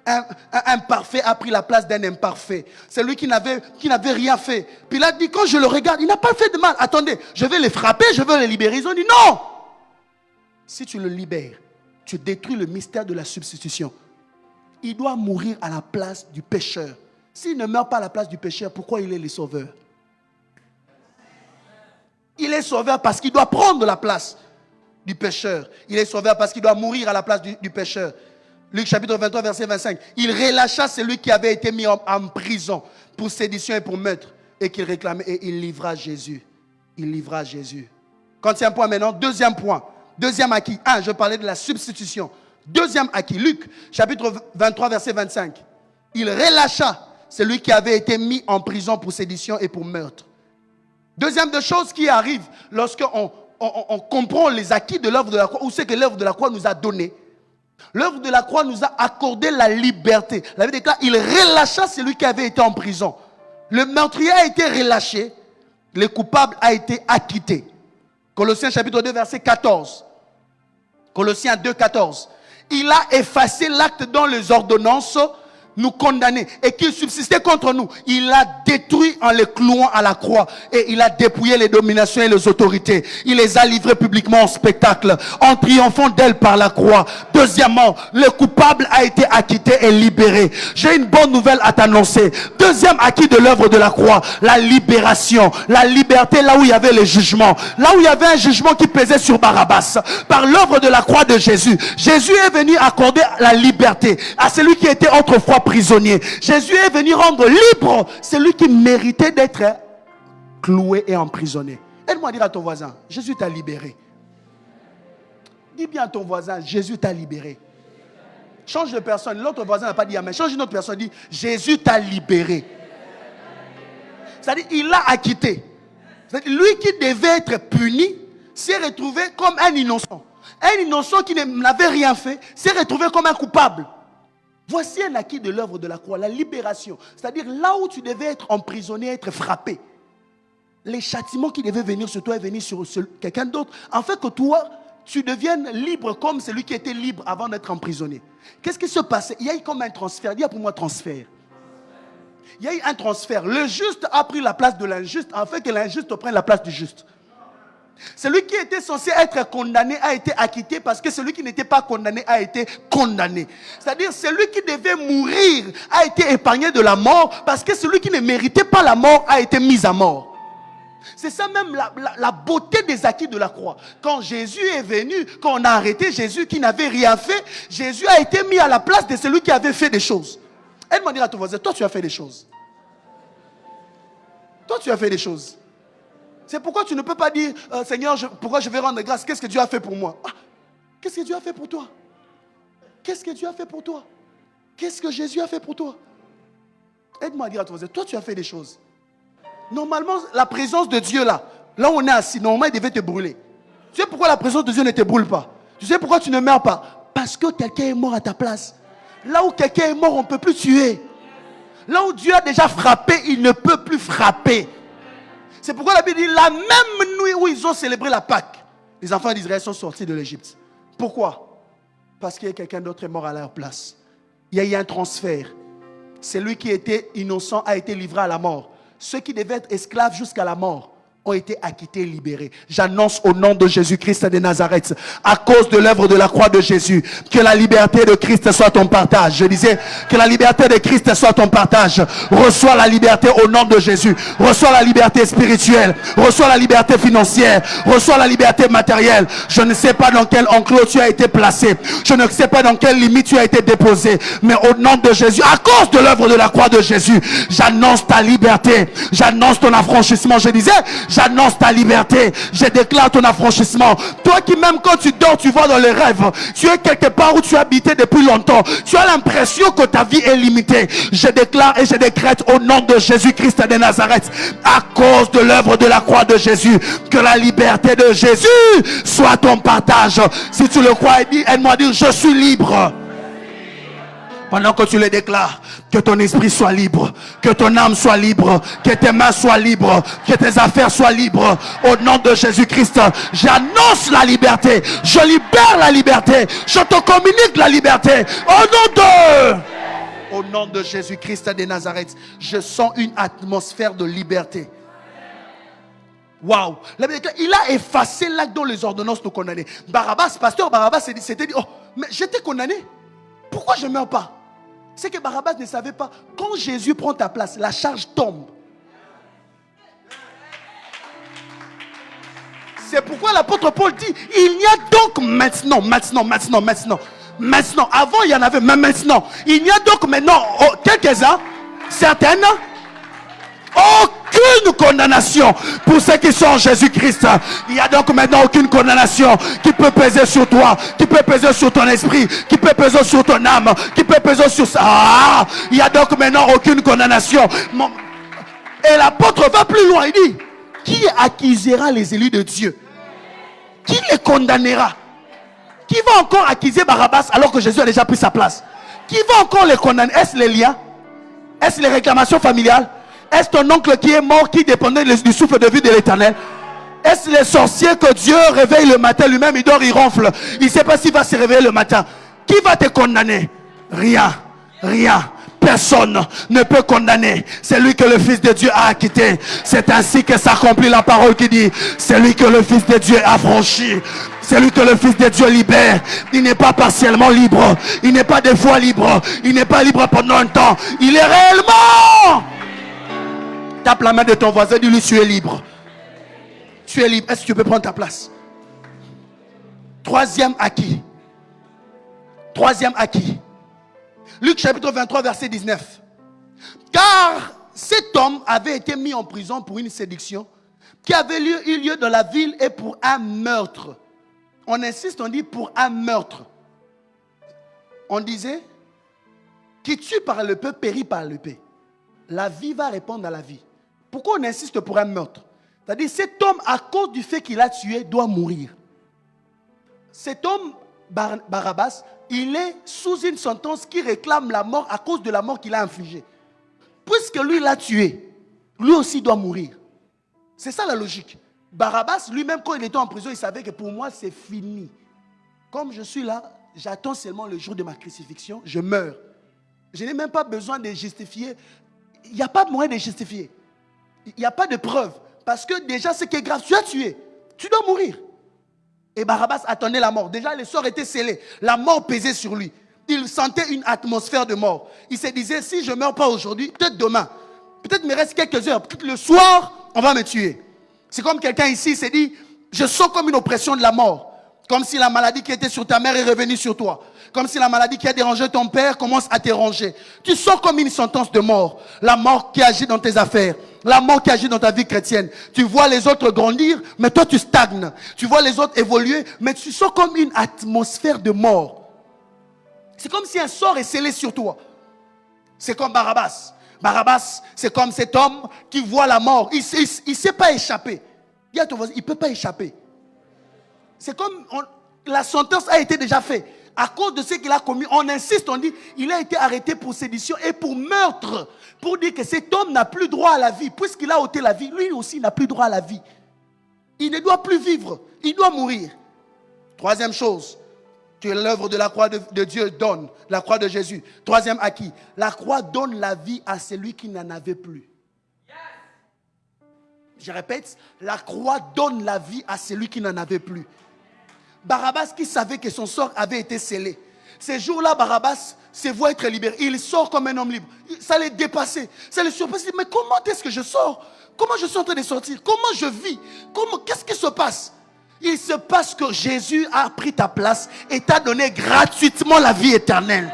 Un parfait a pris la place d'un imparfait. C'est lui qui n'avait rien fait. Puis il a dit, quand je le regarde, il n'a pas fait de mal. Attendez, je vais les frapper, je vais les libérer. Ils ont dit non. Si tu le libères, tu détruis le mystère de la substitution. Il doit mourir à la place du pécheur. S'il ne meurt pas à la place du pécheur, pourquoi il est le sauveur? Il est sauveur parce qu'il doit prendre la place du pécheur. Il est sauveur parce qu'il doit mourir à la place du pécheur. Luc chapitre 23, verset 25. Il relâcha celui qui avait été mis en prison pour sédition et pour meurtre et qu'il réclamait et il livra Jésus. Il livra Jésus. Quatrième point maintenant, deuxième point. Deuxième acquis. Je parlais de la substitution. Deuxième acquis. Luc chapitre 23, verset 25. Il relâcha celui qui avait été mis en prison pour sédition et pour meurtre. Deuxième de choses qui arrive lorsqu'on comprend les acquis de l'œuvre de la croix, ou ce que l'œuvre de la croix nous a donné. L'œuvre de la croix nous a accordé la liberté. La Bible déclare, il relâcha celui qui avait été en prison. Le meurtrier a été relâché. Le coupable a été acquitté. Colossiens chapitre 2, verset 14. Colossiens 2, 14. Il a effacé l'acte dont les ordonnances nous condamnaient et qui subsistait contre nous. Il a détruit en les clouant à la croix et il a dépouillé les dominations et les autorités. Il les a livrées publiquement en spectacle en triomphant d'elles par la croix. Deuxièmement, le coupable a été acquitté et libéré. J'ai une bonne nouvelle à t'annoncer. Deuxième acquis de l'œuvre de la croix, la libération, la liberté là où il y avait le jugement, là où il y avait un jugement qui pesait sur Barabbas. Par l'œuvre de la croix de Jésus, Jésus est venu accorder la liberté à celui qui était autrefois prisonnier. Jésus est venu rendre libre celui qui méritait d'être cloué et emprisonné. Aide-moi à dire à ton voisin, Jésus t'a libéré. Dis bien à ton voisin, Jésus t'a libéré. Change de personne. L'autre voisin n'a pas dit amen. Change une autre personne, dit Jésus t'a libéré. C'est-à-dire, il l'a acquitté. C'est-à-dire, lui qui devait être puni s'est retrouvé comme un innocent. Un innocent qui n'avait rien fait s'est retrouvé comme un coupable. Voici un acquis de l'œuvre de la croix, la libération. C'est-à-dire là où tu devais être emprisonné, être frappé. Les châtiments qui devaient venir sur toi et venir sur quelqu'un d'autre. En fait que toi, tu deviennes libre comme celui qui était libre avant d'être emprisonné. Qu'est-ce qui se passait? Il y a eu comme un transfert. Il y a pour moi transfert. Il y a eu un transfert. Le juste a pris la place de l'injuste, en fait que l'injuste prenne la place du juste. Celui qui était censé être condamné a été acquitté parce que celui qui n'était pas condamné a été condamné. C'est-à-dire celui qui devait mourir a été épargné de la mort parce que celui qui ne méritait pas la mort a été mis à mort. C'est ça même la beauté des acquis de la croix. Quand Jésus est venu, quand on a arrêté Jésus qui n'avait rien fait, Jésus a été mis à la place de celui qui avait fait des choses. Elle m'a dit à ton voisin, toi tu as fait des choses. Toi tu as fait des choses. C'est pourquoi tu ne peux pas dire, Seigneur, pourquoi je vais rendre grâce? Qu'est-ce que Dieu a fait pour moi? Qu'est-ce que Dieu a fait pour toi? Qu'est-ce que Dieu a fait pour toi? Qu'est-ce que Jésus a fait pour toi? Aide-moi à dire à ton voisin, toi tu as fait des choses. Normalement, la présence de Dieu là où on est assis, normalement il devait te brûler. Tu sais pourquoi la présence de Dieu ne te brûle pas? Tu sais pourquoi tu ne meurs pas? Parce que quelqu'un est mort à ta place. Là où quelqu'un est mort, on ne peut plus tuer. Là où Dieu a déjà frappé, il ne peut plus frapper. C'est pourquoi la Bible dit, la même nuit où ils ont célébré la Pâque, les enfants d'Israël sont sortis de l'Égypte. Pourquoi? Parce que quelqu'un d'autre est mort à leur place. Il y a eu un transfert. Celui qui était innocent a été livré à la mort. Ceux qui devaient être esclaves jusqu'à la mort ont été acquittés et libérés. J'annonce au nom de Jésus-Christ de Nazareth, à cause de l'œuvre de la croix de Jésus, que la liberté de Christ soit ton partage. Je disais, que la liberté de Christ soit ton partage. Reçois la liberté au nom de Jésus. Reçois la liberté spirituelle. Reçois la liberté financière. Reçois la liberté matérielle. Je ne sais pas dans quel enclos tu as été placé. Je ne sais pas dans quelle limite tu as été déposé. Mais au nom de Jésus, à cause de l'œuvre de la croix de Jésus, j'annonce ta liberté. J'annonce ton affranchissement. Je disais, j'annonce ta liberté. Je déclare ton affranchissement. Toi qui même quand tu dors, tu vois dans les rêves. Tu es quelque part où tu as habité depuis longtemps. Tu as l'impression que ta vie est limitée. Je déclare et je décrète au nom de Jésus-Christ de Nazareth, à cause de l'œuvre de la croix de Jésus, que la liberté de Jésus soit ton partage. Si tu le crois, aide-moi à dire, je suis libre. Pendant que tu le déclares, que ton esprit soit libre, que ton âme soit libre, que tes mains soient libres, que tes affaires soient libres. Au nom de Jésus-Christ, j'annonce la liberté. Je libère la liberté. Je te communique la liberté. Au nom de Jésus-Christ de Nazareth, je sens une atmosphère de liberté. Waouh! Il a effacé l'acte dont les ordonnances nous condamnaient. Barabbas, pasteur Barabbas s'était dit, oh, mais j'étais condamné. Pourquoi je ne meurs pas? C'est que Barabbas ne savait pas. Quand Jésus prend ta place, la charge tombe. C'est pourquoi l'apôtre Paul dit, il y a donc maintenant. Avant il y en avait, mais maintenant. Il y a donc maintenant, quelques-uns, certaines, aucune condamnation pour ceux qui sont en Jésus-Christ. Il n'y a donc maintenant aucune condamnation qui peut peser sur toi, qui peut peser sur ton esprit, qui peut peser sur ton âme, qui peut peser sur ça. Il n'y a donc maintenant aucune condamnation. Et l'apôtre va plus loin, il dit, qui accusera les élus de Dieu? Qui les condamnera? Qui va encore accuser Barabbas alors que Jésus a déjà pris sa place? Qui va encore les condamner? Est-ce les liens? Est-ce les réclamations familiales? Est-ce ton oncle qui est mort, qui dépendait du souffle de vie de l'Éternel? Est-ce les sorciers que Dieu réveille le matin, lui-même il dort, il ronfle, il ne sait pas s'il va se réveiller le matin? Qui va te condamner? Rien. Personne ne peut condamner celui que le Fils de Dieu a acquitté. C'est ainsi que s'accomplit la parole qui dit, celui que le Fils de Dieu a franchi, celui que le Fils de Dieu libère. Il n'est pas partiellement libre, il n'est pas des fois libre, il n'est pas libre pendant un temps, il est réellement. Tape la main de ton voisin, dis-lui, tu es libre. Tu es libre. Est-ce que tu peux prendre ta place? Troisième acquis. Luc chapitre 23, verset 19. Car cet homme avait été mis en prison pour une séduction qui avait eu lieu dans la ville et pour un meurtre. On insiste, on dit pour un meurtre. On disait, qui tue par le peu périt par le peu. La vie va répondre à la vie. Pourquoi on insiste pour un meurtre? C'est-à-dire, cet homme, à cause du fait qu'il a tué, doit mourir. Cet homme, Barabbas, il est sous une sentence qui réclame la mort à cause de la mort qu'il a infligée. Puisque lui l'a tué, lui aussi doit mourir. C'est ça la logique. Barabbas, lui-même, quand il était en prison, il savait que pour moi, c'est fini. Comme je suis là, j'attends seulement le jour de ma crucifixion, je meurs. Je n'ai même pas besoin de justifier. Il n'y a pas de moyen de justifier. Il n'y a pas de preuve. Parce que déjà, ce qui est grave, tu as tué. Tu dois mourir. Et Barabbas attendait la mort. Déjà, le sort était scellé. La mort pesait sur lui. Il sentait une atmosphère de mort. Il se disait, si je ne meurs pas aujourd'hui, peut-être demain. Peut-être me reste quelques heures. Peut-être le soir, on va me tuer. C'est comme quelqu'un ici s'est dit, je sens comme une oppression de la mort. Comme si la maladie qui était sur ta mère est revenue sur toi. Comme si la maladie qui a dérangé ton père commence à te déranger. Tu sens comme une sentence de mort. La mort qui agit dans tes affaires. La mort qui agit dans ta vie chrétienne. Tu vois les autres grandir, mais toi tu stagnes. Tu vois les autres évoluer, mais tu sens comme une atmosphère de mort. C'est comme si un sort est scellé sur toi. C'est comme Barabbas. Barabbas, c'est comme cet homme qui voit la mort. Il ne sait pas échapper. Dis à ton voisin, il ne peut pas échapper. C'est comme la sentence a été déjà faite. À cause de ce qu'il a commis, on insiste, on dit, il a été arrêté pour sédition et pour meurtre. Pour dire que cet homme n'a plus droit à la vie. Puisqu'il a ôté la vie, lui aussi n'a plus droit à la vie. Il ne doit plus vivre, il doit mourir. Troisième chose, que l'œuvre de la croix de Dieu donne, la croix de Jésus. Troisième acquis, la croix donne la vie à celui qui n'en avait plus. Je répète, la croix donne la vie à celui qui n'en avait plus. Barabbas qui savait que son sort avait été scellé. Ces jours-là, Barabbas se voit être libéré. Il sort comme un homme libre. Ça l'a dépassé. Ça le surpasse. Mais comment est-ce que je sors? Comment je suis en train de sortir? Comment je vis? Qu'est-ce qui se passe? Il se passe que Jésus a pris ta place et t'a donné gratuitement la vie éternelle.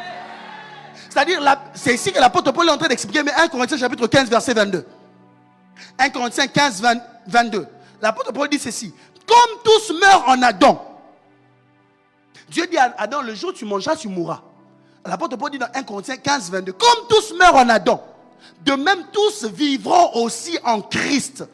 C'est-à-dire, c'est ici que l'apôtre Paul est en train d'expliquer, mais 1 Corinthiens chapitre 15, verset 22. 1 Corinthiens 15, 22. L'apôtre Paul dit ceci. Comme tous meurent en Adam. Dieu dit à Adam, le jour où tu mangeras, tu mourras. L'apôtre Paul dit dans 1 Corinthiens 15, 22. Comme tous meurent en Adam, de même tous vivront aussi en Christ.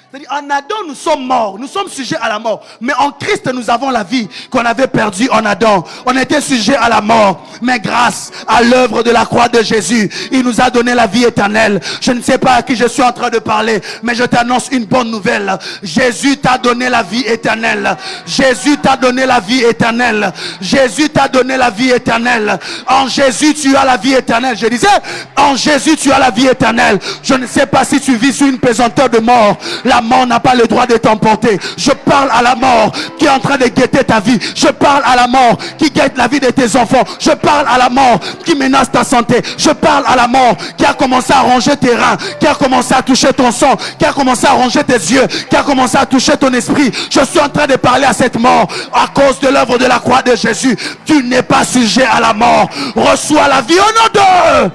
C'est-à-dire, en Adam, nous sommes morts, nous sommes sujets à la mort. Mais en Christ, nous avons la vie qu'on avait perdue en Adam. On était sujets à la mort. Mais grâce à l'œuvre de la croix de Jésus, il nous a donné la vie éternelle. Je ne sais pas à qui je suis en train de parler, mais je t'annonce une bonne nouvelle. Jésus t'a donné la vie éternelle. Jésus t'a donné la vie éternelle. Jésus t'a donné la vie éternelle. En Jésus, tu as la vie éternelle. Je disais, en Jésus, tu as la vie éternelle. Je ne sais pas si tu vis sur une pesanteur de mort. La mort n'a pas le droit de t'emporter. Je parle à la mort qui est en train de guetter ta vie. Je parle à la mort qui guette la vie de tes enfants. Je parle à la mort qui menace ta santé. Je parle à la mort qui a commencé à ronger tes reins, qui a commencé à toucher ton sang, qui a commencé à ronger tes yeux, qui a commencé à toucher ton esprit. Je suis en train de parler à cette mort à cause de l'œuvre de la croix de Jésus. Tu n'es pas sujet à la mort. Reçois la vie au nom d'eux.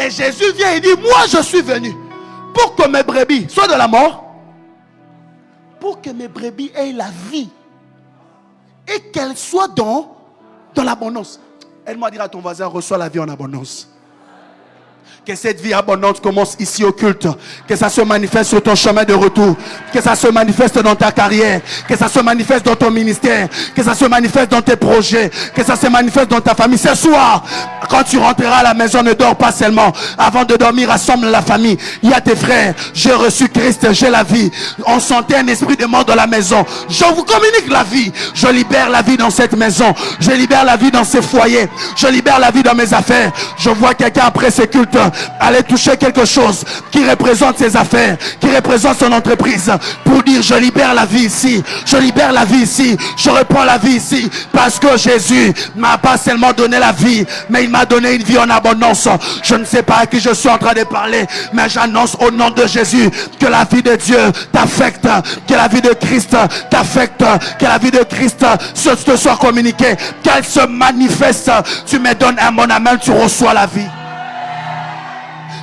Et Jésus vient et dit, moi je suis venu pour que mes brebis soient de la mort, pour que mes brebis aient la vie et qu'elles soient dans l'abondance. Aide-moi à dire à ton voisin, reçois la vie en abondance. Que cette vie abondante commence ici au culte. Que ça se manifeste sur ton chemin de retour. Que ça se manifeste dans ta carrière. Que ça se manifeste dans ton ministère. Que ça se manifeste dans tes projets. Que ça se manifeste dans ta famille. Ce soir, quand tu rentreras à la maison, ne dors pas seulement. Avant de dormir, rassemble la famille. Il y a tes frères. J'ai reçu Christ, j'ai la vie. On sentait un esprit de mort dans la maison. Je vous communique la vie. Je libère la vie dans cette maison. Je libère la vie dans ces foyers. Je libère la vie dans mes affaires. Je vois quelqu'un après ce culte aller toucher quelque chose qui représente ses affaires, qui représente son entreprise, pour dire je libère la vie ici, je libère la vie ici, je reprends la vie ici, parce que Jésus m'a pas seulement donné la vie, mais il m'a donné une vie en abondance. Je ne sais pas à qui je suis en train de parler, mais j'annonce au nom de Jésus que la vie de Dieu t'affecte, que la vie de Christ t'affecte, que la vie de Christ te soit communiquée, qu'elle se manifeste. Tu me donnes un mon amen, tu reçois la vie.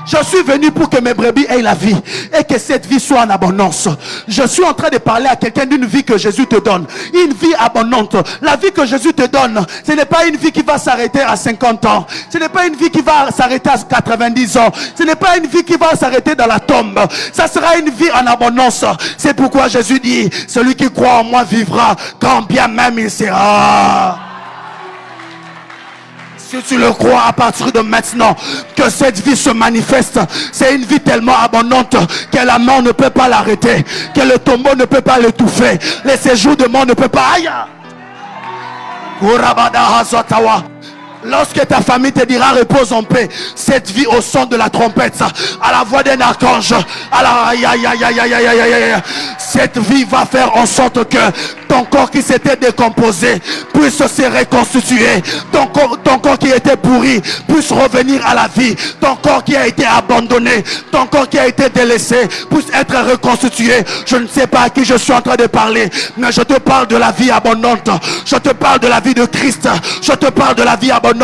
Je suis venu pour que mes brebis aient la vie et que cette vie soit en abondance. Je suis en train de parler à quelqu'un d'une vie que Jésus te donne. Une vie abondante. La vie que Jésus te donne, ce n'est pas une vie qui va s'arrêter à 50 ans. Ce n'est pas une vie qui va s'arrêter à 90 ans. Ce n'est pas une vie qui va s'arrêter dans la tombe. Ça sera une vie en abondance. C'est pourquoi Jésus dit, celui qui croit en moi vivra quand bien même il sera. Si tu le crois à partir de maintenant, que cette vie se manifeste, c'est une vie tellement abondante que la mort ne peut pas l'arrêter, que le tombeau ne peut pas l'étouffer, les séjours de mort ne peut pas. Aïe! Lorsque ta famille te dira repose en paix, cette vie au son de la trompette, à la voix d'un archange, cette vie va faire en sorte que ton corps qui s'était décomposé puisse se reconstituer, ton corps qui était pourri puisse revenir à la vie, ton corps qui a été abandonné, ton corps qui a été délaissé puisse être reconstitué. Je ne sais pas à qui je suis en train de parler, mais je te parle de la vie abondante, je te parle de la vie de Christ, je te parle de la vie abondante.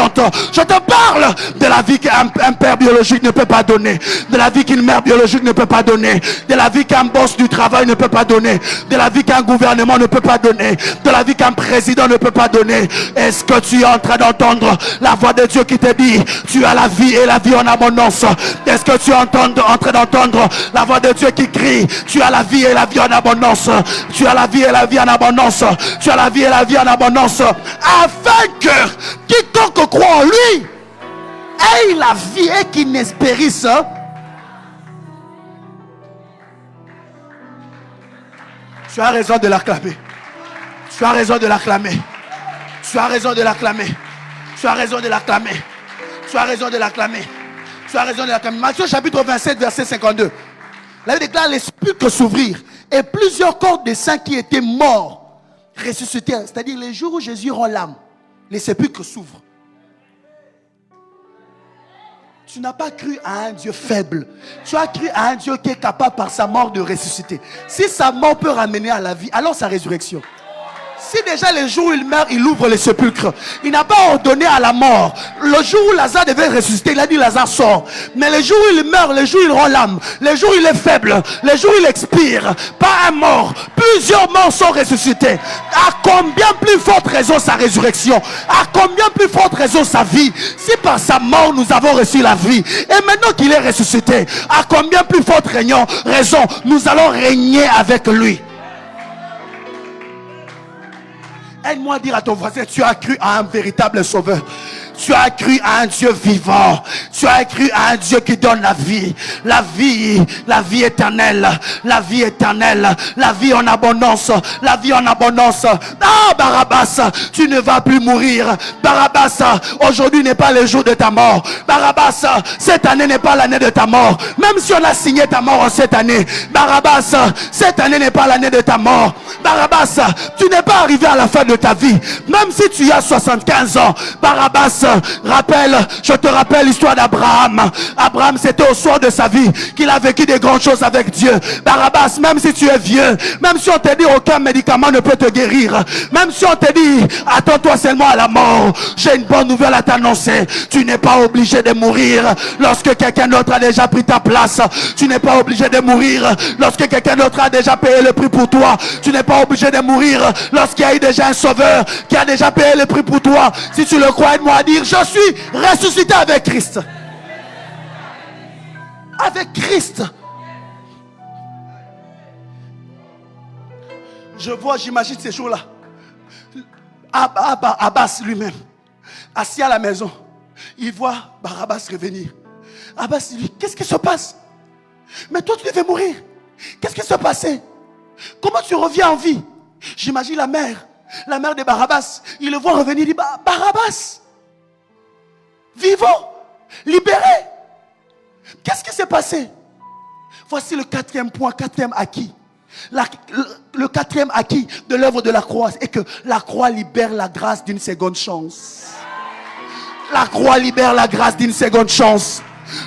Je te parle de la vie qu'un père biologique ne peut pas donner, de la vie qu'une mère biologique ne peut pas donner, de la vie qu'un boss du travail ne peut pas pas donner, de la vie qu'un gouvernement ne peut pas donner, de la vie qu'un président ne peut pas donner. Est-ce que tu es en train d'entendre la voix de Dieu qui te dit tu as la vie et la vie en abondance? Est-ce que tu es en train d'entendre la voix de Dieu qui crie tu as la vie et la vie en abondance? Tu as la vie et la vie en abondance. Tu as la vie et la vie en abondance, afin que quiconque croit en lui ait la vie et qu'il n'espérisse. Tu as raison de l'acclamer. Tu as raison de l'acclamer. Tu as raison de l'acclamer. Tu as raison de l'acclamer. Tu as raison de l'acclamer. Tu as raison de l'acclamer. Matthieu chapitre 27, verset 52. La Bible déclare les sépulcres s'ouvrirent et plusieurs corps des saints qui étaient morts ressuscitèrent. C'est-à-dire les jours où Jésus rend l'âme, les sépulcres s'ouvrent. Tu n'as pas cru à un Dieu faible. Tu as cru à un Dieu qui est capable par sa mort de ressusciter. Si sa mort peut ramener à la vie, alors sa résurrection. Si déjà le jour où il meurt, il ouvre les sépulcres. Il n'a pas ordonné à la mort. Le jour où Lazare devait ressusciter, il a dit Lazare sort. Mais le jour où il meurt, le jour où il rend l'âme, le jour où il est faible, le jour où il expire, pas un mort, plusieurs morts sont ressuscités. À combien plus forte raison sa résurrection? À combien plus forte raison sa vie? Si par sa mort nous avons reçu la vie, et maintenant qu'il est ressuscité, à combien plus forte raison nous allons régner avec lui? Aide-moi à dire à ton voisin, tu as cru à un véritable sauveur. Tu as cru à un Dieu vivant. Tu as cru à un Dieu qui donne la vie éternelle, la vie éternelle, la vie en abondance, la vie en abondance. Ah Barabbas, tu ne vas plus mourir. Barabbas, aujourd'hui n'est pas le jour de ta mort. Barabbas, cette année n'est pas l'année de ta mort. Même si on a signé ta mort en cette année. Barabbas, cette année n'est pas l'année de ta mort. Barabbas, tu n'es pas arrivé à la fin de ta vie. Même si tu as 75 ans. Barabbas, je te rappelle l'histoire d'Abraham. Abraham, c'était au soir de sa vie qu'il a vécu des grandes choses avec Dieu. Barabbas, même si tu es vieux, même si on te dit aucun médicament ne peut te guérir, même si on te dit attends-toi seulement à la mort, j'ai une bonne nouvelle à t'annoncer. Tu n'es pas obligé de mourir lorsque quelqu'un d'autre a déjà pris ta place. Tu n'es pas obligé de mourir lorsque quelqu'un d'autre a déjà payé le prix pour toi. Tu n'es pas obligé de mourir lorsqu'il y a eu déjà un sauveur qui a déjà payé le prix pour toi. Si tu le crois, aide-moi à dire je suis ressuscité avec Christ. Avec Christ. Je vois, j'imagine ces jours-là, Abbas lui-même, assis à la maison, il voit Barabbas revenir. Abbas lui dit, qu'est-ce qui se passe? Mais toi tu devais mourir. Qu'est-ce qui s'est passé? Comment tu reviens en vie? J'imagine la mère de Barabbas, il le voit revenir, il dit Barabbas vivant, libéré. Qu'est-ce qui s'est passé? Voici le quatrième point, quatrième acquis. Le quatrième acquis de l'œuvre de la croix est que la croix libère la grâce d'une seconde chance. La croix libère la grâce d'une seconde chance.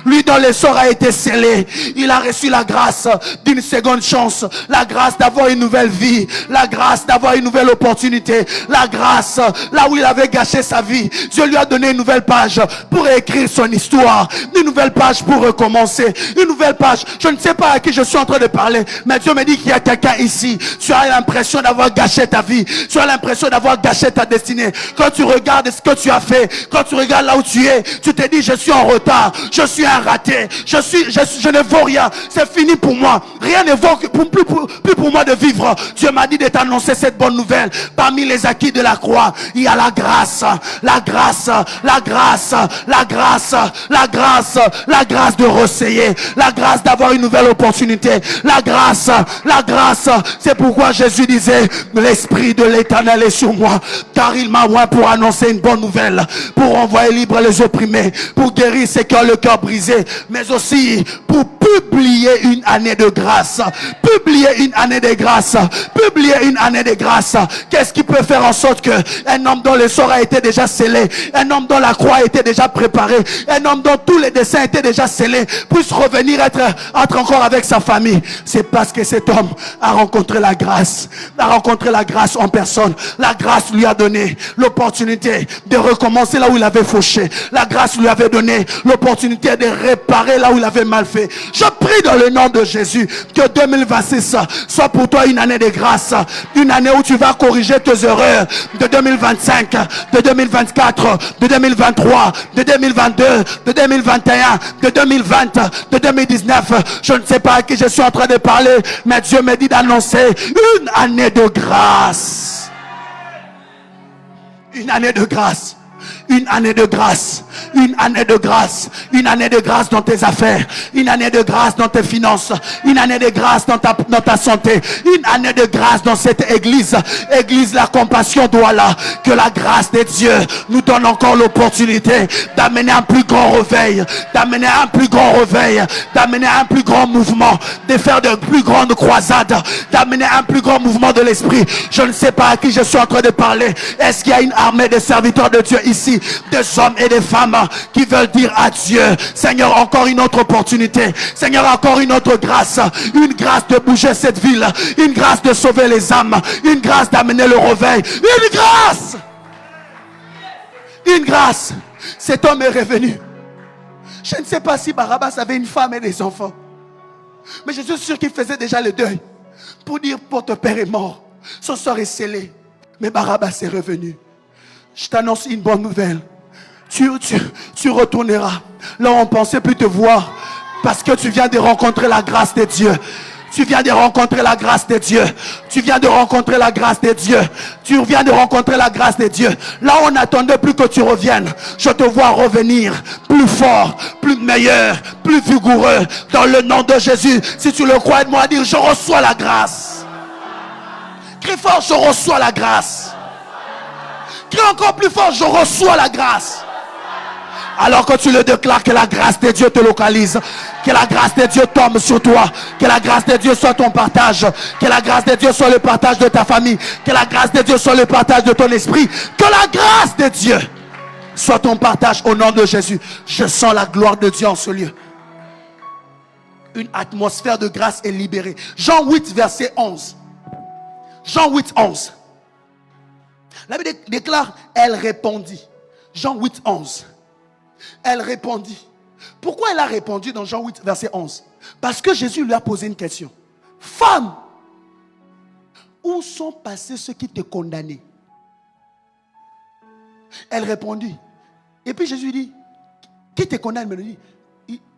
Lui dont le sort a été scellé, il a reçu la grâce d'une seconde chance, la grâce d'avoir une nouvelle vie, la grâce d'avoir une nouvelle opportunité, la grâce là où il avait gâché sa vie. Dieu lui a donné une nouvelle page pour écrire son histoire, une nouvelle page pour recommencer, une nouvelle page. Je ne sais pas à qui je suis en train de parler, mais Dieu me dit qu'il y a quelqu'un ici. Tu as l'impression d'avoir gâché ta vie, tu as l'impression d'avoir gâché ta destinée. Quand tu regardes ce que tu as fait, quand tu regardes là où tu es, tu te dis je suis en retard, je suis un raté, je ne vaux rien, c'est fini pour moi, rien ne vaut plus pour moi de vivre. Dieu m'a dit de t'annoncer cette bonne nouvelle. Parmi les acquis de la croix, il y a la grâce, la grâce, la grâce, la grâce, la grâce, la grâce de ressayer, la grâce d'avoir une nouvelle opportunité, la grâce, c'est pourquoi Jésus disait l'Esprit de l'Éternel est sur moi, car il m'a oint pour annoncer une bonne nouvelle, pour envoyer libre les opprimés, pour guérir ceux qui ont le cœur brisé, mais aussi pour publier une année de grâce. Publier une année de grâce. Publier une année de grâce. Qu'est-ce qui peut faire en sorte que un homme dont le sort a été déjà scellé, un homme dont la croix a été déjà préparée, un homme dont tous les desseins étaient déjà scellés, puisse revenir être encore avec sa famille? C'est parce que cet homme a rencontré la grâce. A rencontré la grâce en personne. La grâce lui a donné l'opportunité de recommencer là où il avait fauché. La grâce lui avait donné l'opportunité et de réparer là où il avait mal fait. Je prie dans le nom de Jésus que 2026 soit pour toi une année de grâce, une année où tu vas corriger tes erreurs de 2025, de 2024, de 2023, de 2022, de 2021, de 2020, de 2019. Je ne sais pas à qui je suis en train de parler, mais Dieu me dit d'annoncer une année de grâce. Une année de grâce. Une année de grâce, une année de grâce, une année de grâce dans tes affaires, une année de grâce dans tes finances, une année de grâce dans ta santé, une année de grâce dans cette église, église la compassion Douala. Que la grâce de Dieu nous donne encore l'opportunité d'amener un plus grand réveil, d'amener un plus grand réveil, d'amener un plus grand mouvement, de faire de plus grandes croisades, d'amener un plus grand mouvement de l'esprit. Je ne sais pas à qui je suis en train de parler. Est-ce qu'il y a une armée de serviteurs de Dieu ici, des hommes et des femmes qui veulent dire à Dieu, Seigneur, encore une autre opportunité, Seigneur, encore une autre grâce, une grâce de bouger cette ville, une grâce de sauver les âmes, une grâce d'amener le réveil, une grâce, une grâce. Cet homme est revenu. Je ne sais pas si Barabbas avait une femme et des enfants, mais je suis sûr qu'il faisait déjà le deuil pour dire, votre père est mort, son sort est scellé, mais Barabbas est revenu. Je t'annonce une bonne nouvelle. Tu retourneras là où on ne pensait plus te voir, parce que tu viens de rencontrer la grâce de Dieu. Tu viens de rencontrer la grâce de Dieu. Tu viens de rencontrer la grâce de Dieu. Tu viens de rencontrer la grâce de Dieu. Là où on n'attendait plus que tu reviennes, je te vois revenir plus fort, plus meilleur, plus vigoureux, dans le nom de Jésus. Si tu le crois, aide-moi à dire, je reçois la grâce. Crie fort, je reçois la grâce. Crie encore plus fort, je reçois la grâce. Alors que tu le déclares, que la grâce de Dieu te localise, que la grâce de Dieu tombe sur toi, que la grâce de Dieu soit ton partage, que la grâce de Dieu soit le partage de ta famille, que la grâce de Dieu soit le partage de ton esprit, que la grâce de Dieu soit ton partage au nom de Jésus. Je sens la gloire de Dieu en ce lieu. Une atmosphère de grâce est libérée. Jean 8 verset 11. Jean 8 11. La Bible déclare, elle répondit. Jean 8 11. Elle répondit. Pourquoi elle a répondu dans Jean 8 verset 11? Parce que Jésus lui a posé une question. Femme, où sont passés ceux qui te condamnaient? Elle répondit. Et puis Jésus lui dit, qui te condamne? Me le dit.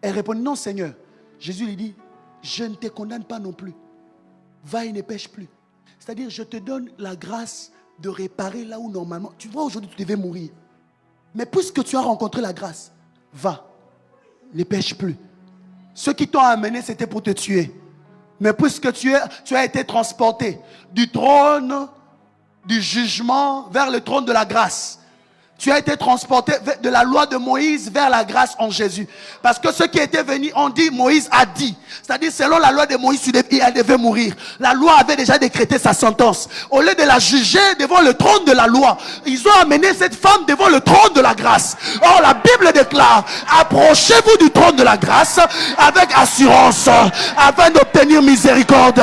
Elle répondit, non Seigneur. Jésus lui dit, je ne te condamne pas non plus. Va et ne pêche plus. C'est-à-dire, je te donne la grâce de réparer là où normalement, tu vois, aujourd'hui tu devais mourir. Mais puisque tu as rencontré la grâce, va, ne pêche plus. Ceux qui t'ont amené, c'était pour te tuer. Mais puisque tu as été transporté du trône du jugement vers le trône de la grâce, tu as été transporté de la loi de Moïse vers la grâce en Jésus. Parce que ceux qui étaient venus ont dit, Moïse a dit. C'est-à-dire, selon la loi de Moïse, elle devait mourir. La loi avait déjà décrété sa sentence. Au lieu de la juger devant le trône de la loi, ils ont amené cette femme devant le trône de la grâce. Or, la Bible déclare, approchez-vous du trône de la grâce avec assurance, afin d'obtenir miséricorde.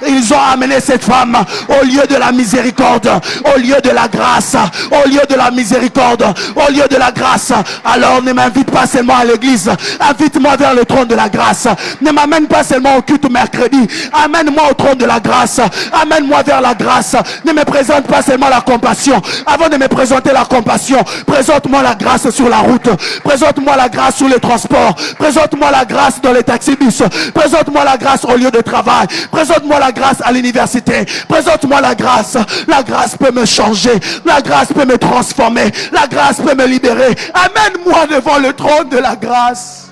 Ils ont amené cette femme au lieu de la miséricorde, au lieu de la grâce, au lieu de la miséricorde, au lieu de la grâce. Alors ne m'invite pas seulement à l'église, invite-moi vers le trône de la grâce. Ne m'amène pas seulement au culte mercredi, amène-moi au trône de la grâce, amène-moi vers la grâce. Ne me présente pas seulement la compassion. Avant de me présenter la compassion, présente-moi la grâce sur la route, présente-moi la grâce sur les transports, présente-moi la grâce dans les taxibus, présente-moi la grâce au lieu de travail, présente-moi la grâce à l'université, présente-moi la grâce. La grâce peut me changer, la grâce peut me transformer, la grâce peut me libérer. Amène-moi devant le trône de la grâce.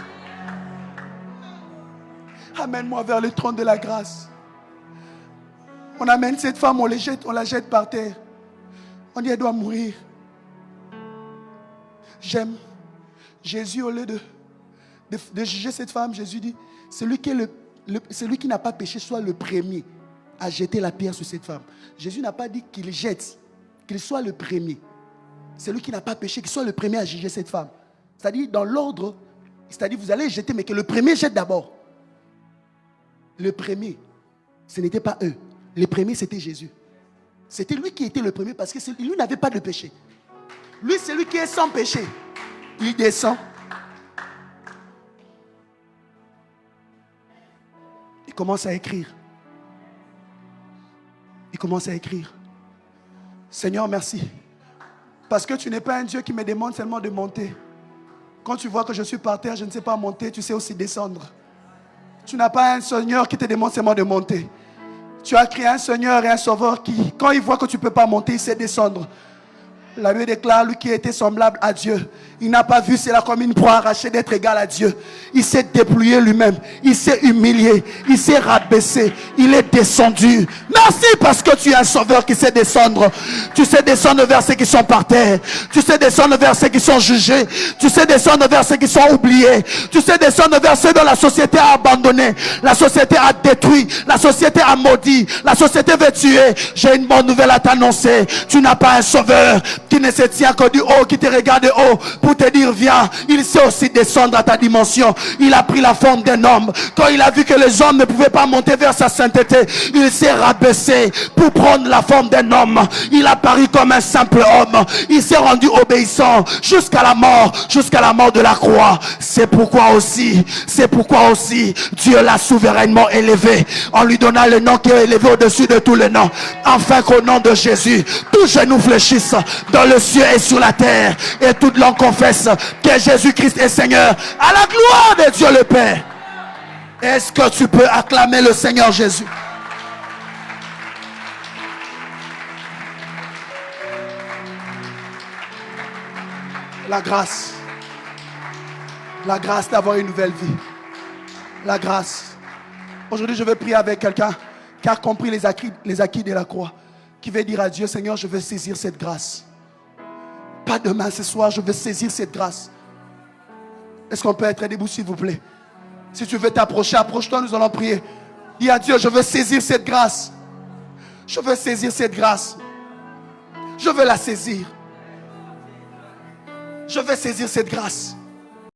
Amène-moi vers le trône de la grâce. On amène cette femme, on la jette par terre. On dit elle doit mourir. J'aime Jésus, au lieu de juger cette femme, Jésus dit, celui qui n'a pas péché soit le premier à jeter la pierre sur cette femme. Jésus n'a pas dit qu'il jette, qu'il soit le premier. Celui qui n'a pas péché, qu'il soit le premier à juger cette femme. C'est-à-dire dans l'ordre, c'est-à-dire vous allez jeter, mais que le premier jette d'abord. Le premier, ce n'était pas eux. Le premier, c'était Jésus. C'était lui qui était le premier parce que lui n'avait pas de péché. Lui, c'est lui qui est sans péché. Il descend. commence à écrire. Il commence à écrire. Seigneur, merci. Parce que tu n'es pas un Dieu qui me demande seulement de monter. Quand tu vois que je suis par terre, je ne sais pas monter, tu sais aussi descendre. Tu n'as pas un Seigneur qui te demande seulement de monter. Tu as créé un Seigneur et un Sauveur qui, quand il voit que tu ne peux pas monter, il sait descendre. La Bible déclare, lui qui était semblable à Dieu, il n'a pas vu cela comme une proie arrachée d'être égal à Dieu. Il s'est dépouillé lui-même, il s'est humilié, il s'est rabaissé, il est descendu. Merci parce que tu es un sauveur qui sait descendre. Tu sais descendre vers ceux qui sont par terre. Tu sais descendre vers ceux qui sont jugés. Tu sais descendre vers ceux qui sont oubliés. Tu sais descendre vers ceux dont la société a abandonné. La société a détruit. La société a maudit. La société veut tuer. J'ai une bonne nouvelle à t'annoncer. Tu n'as pas un sauveur qui ne se tient que du haut, qui te regarde de haut pour te dire viens. Il sait aussi descendre à ta dimension. Il a pris la forme d'un homme. Quand il a vu que les hommes ne pouvaient pas monter vers sa sainteté, il s'est rabaissé pour prendre la forme d'un homme. Il a paru comme un simple homme. Il s'est rendu obéissant jusqu'à la mort de la croix. C'est pourquoi aussi Dieu l'a souverainement élevé en lui donnant le nom qui est élevé au-dessus de tous les noms, afin qu'au nom de Jésus tous genoux fléchissent dans le ciel et sur la terre, et toute langue confesse que Jésus-Christ est Seigneur, à la gloire de Dieu le Père. Est-ce que tu peux acclamer le Seigneur Jésus? La grâce d'avoir une nouvelle vie. La grâce. Aujourd'hui, je veux prier avec quelqu'un qui a compris les acquis de la croix, qui veut dire à Dieu, Seigneur, je veux saisir cette grâce. Pas demain, ce soir, je veux saisir cette grâce. Est-ce qu'on peut être debout, s'il vous plaît? Si tu veux t'approcher, approche-toi, nous allons prier. Dis à Dieu, je veux saisir cette grâce. Je veux saisir cette grâce. Je veux la saisir. Je veux saisir cette grâce.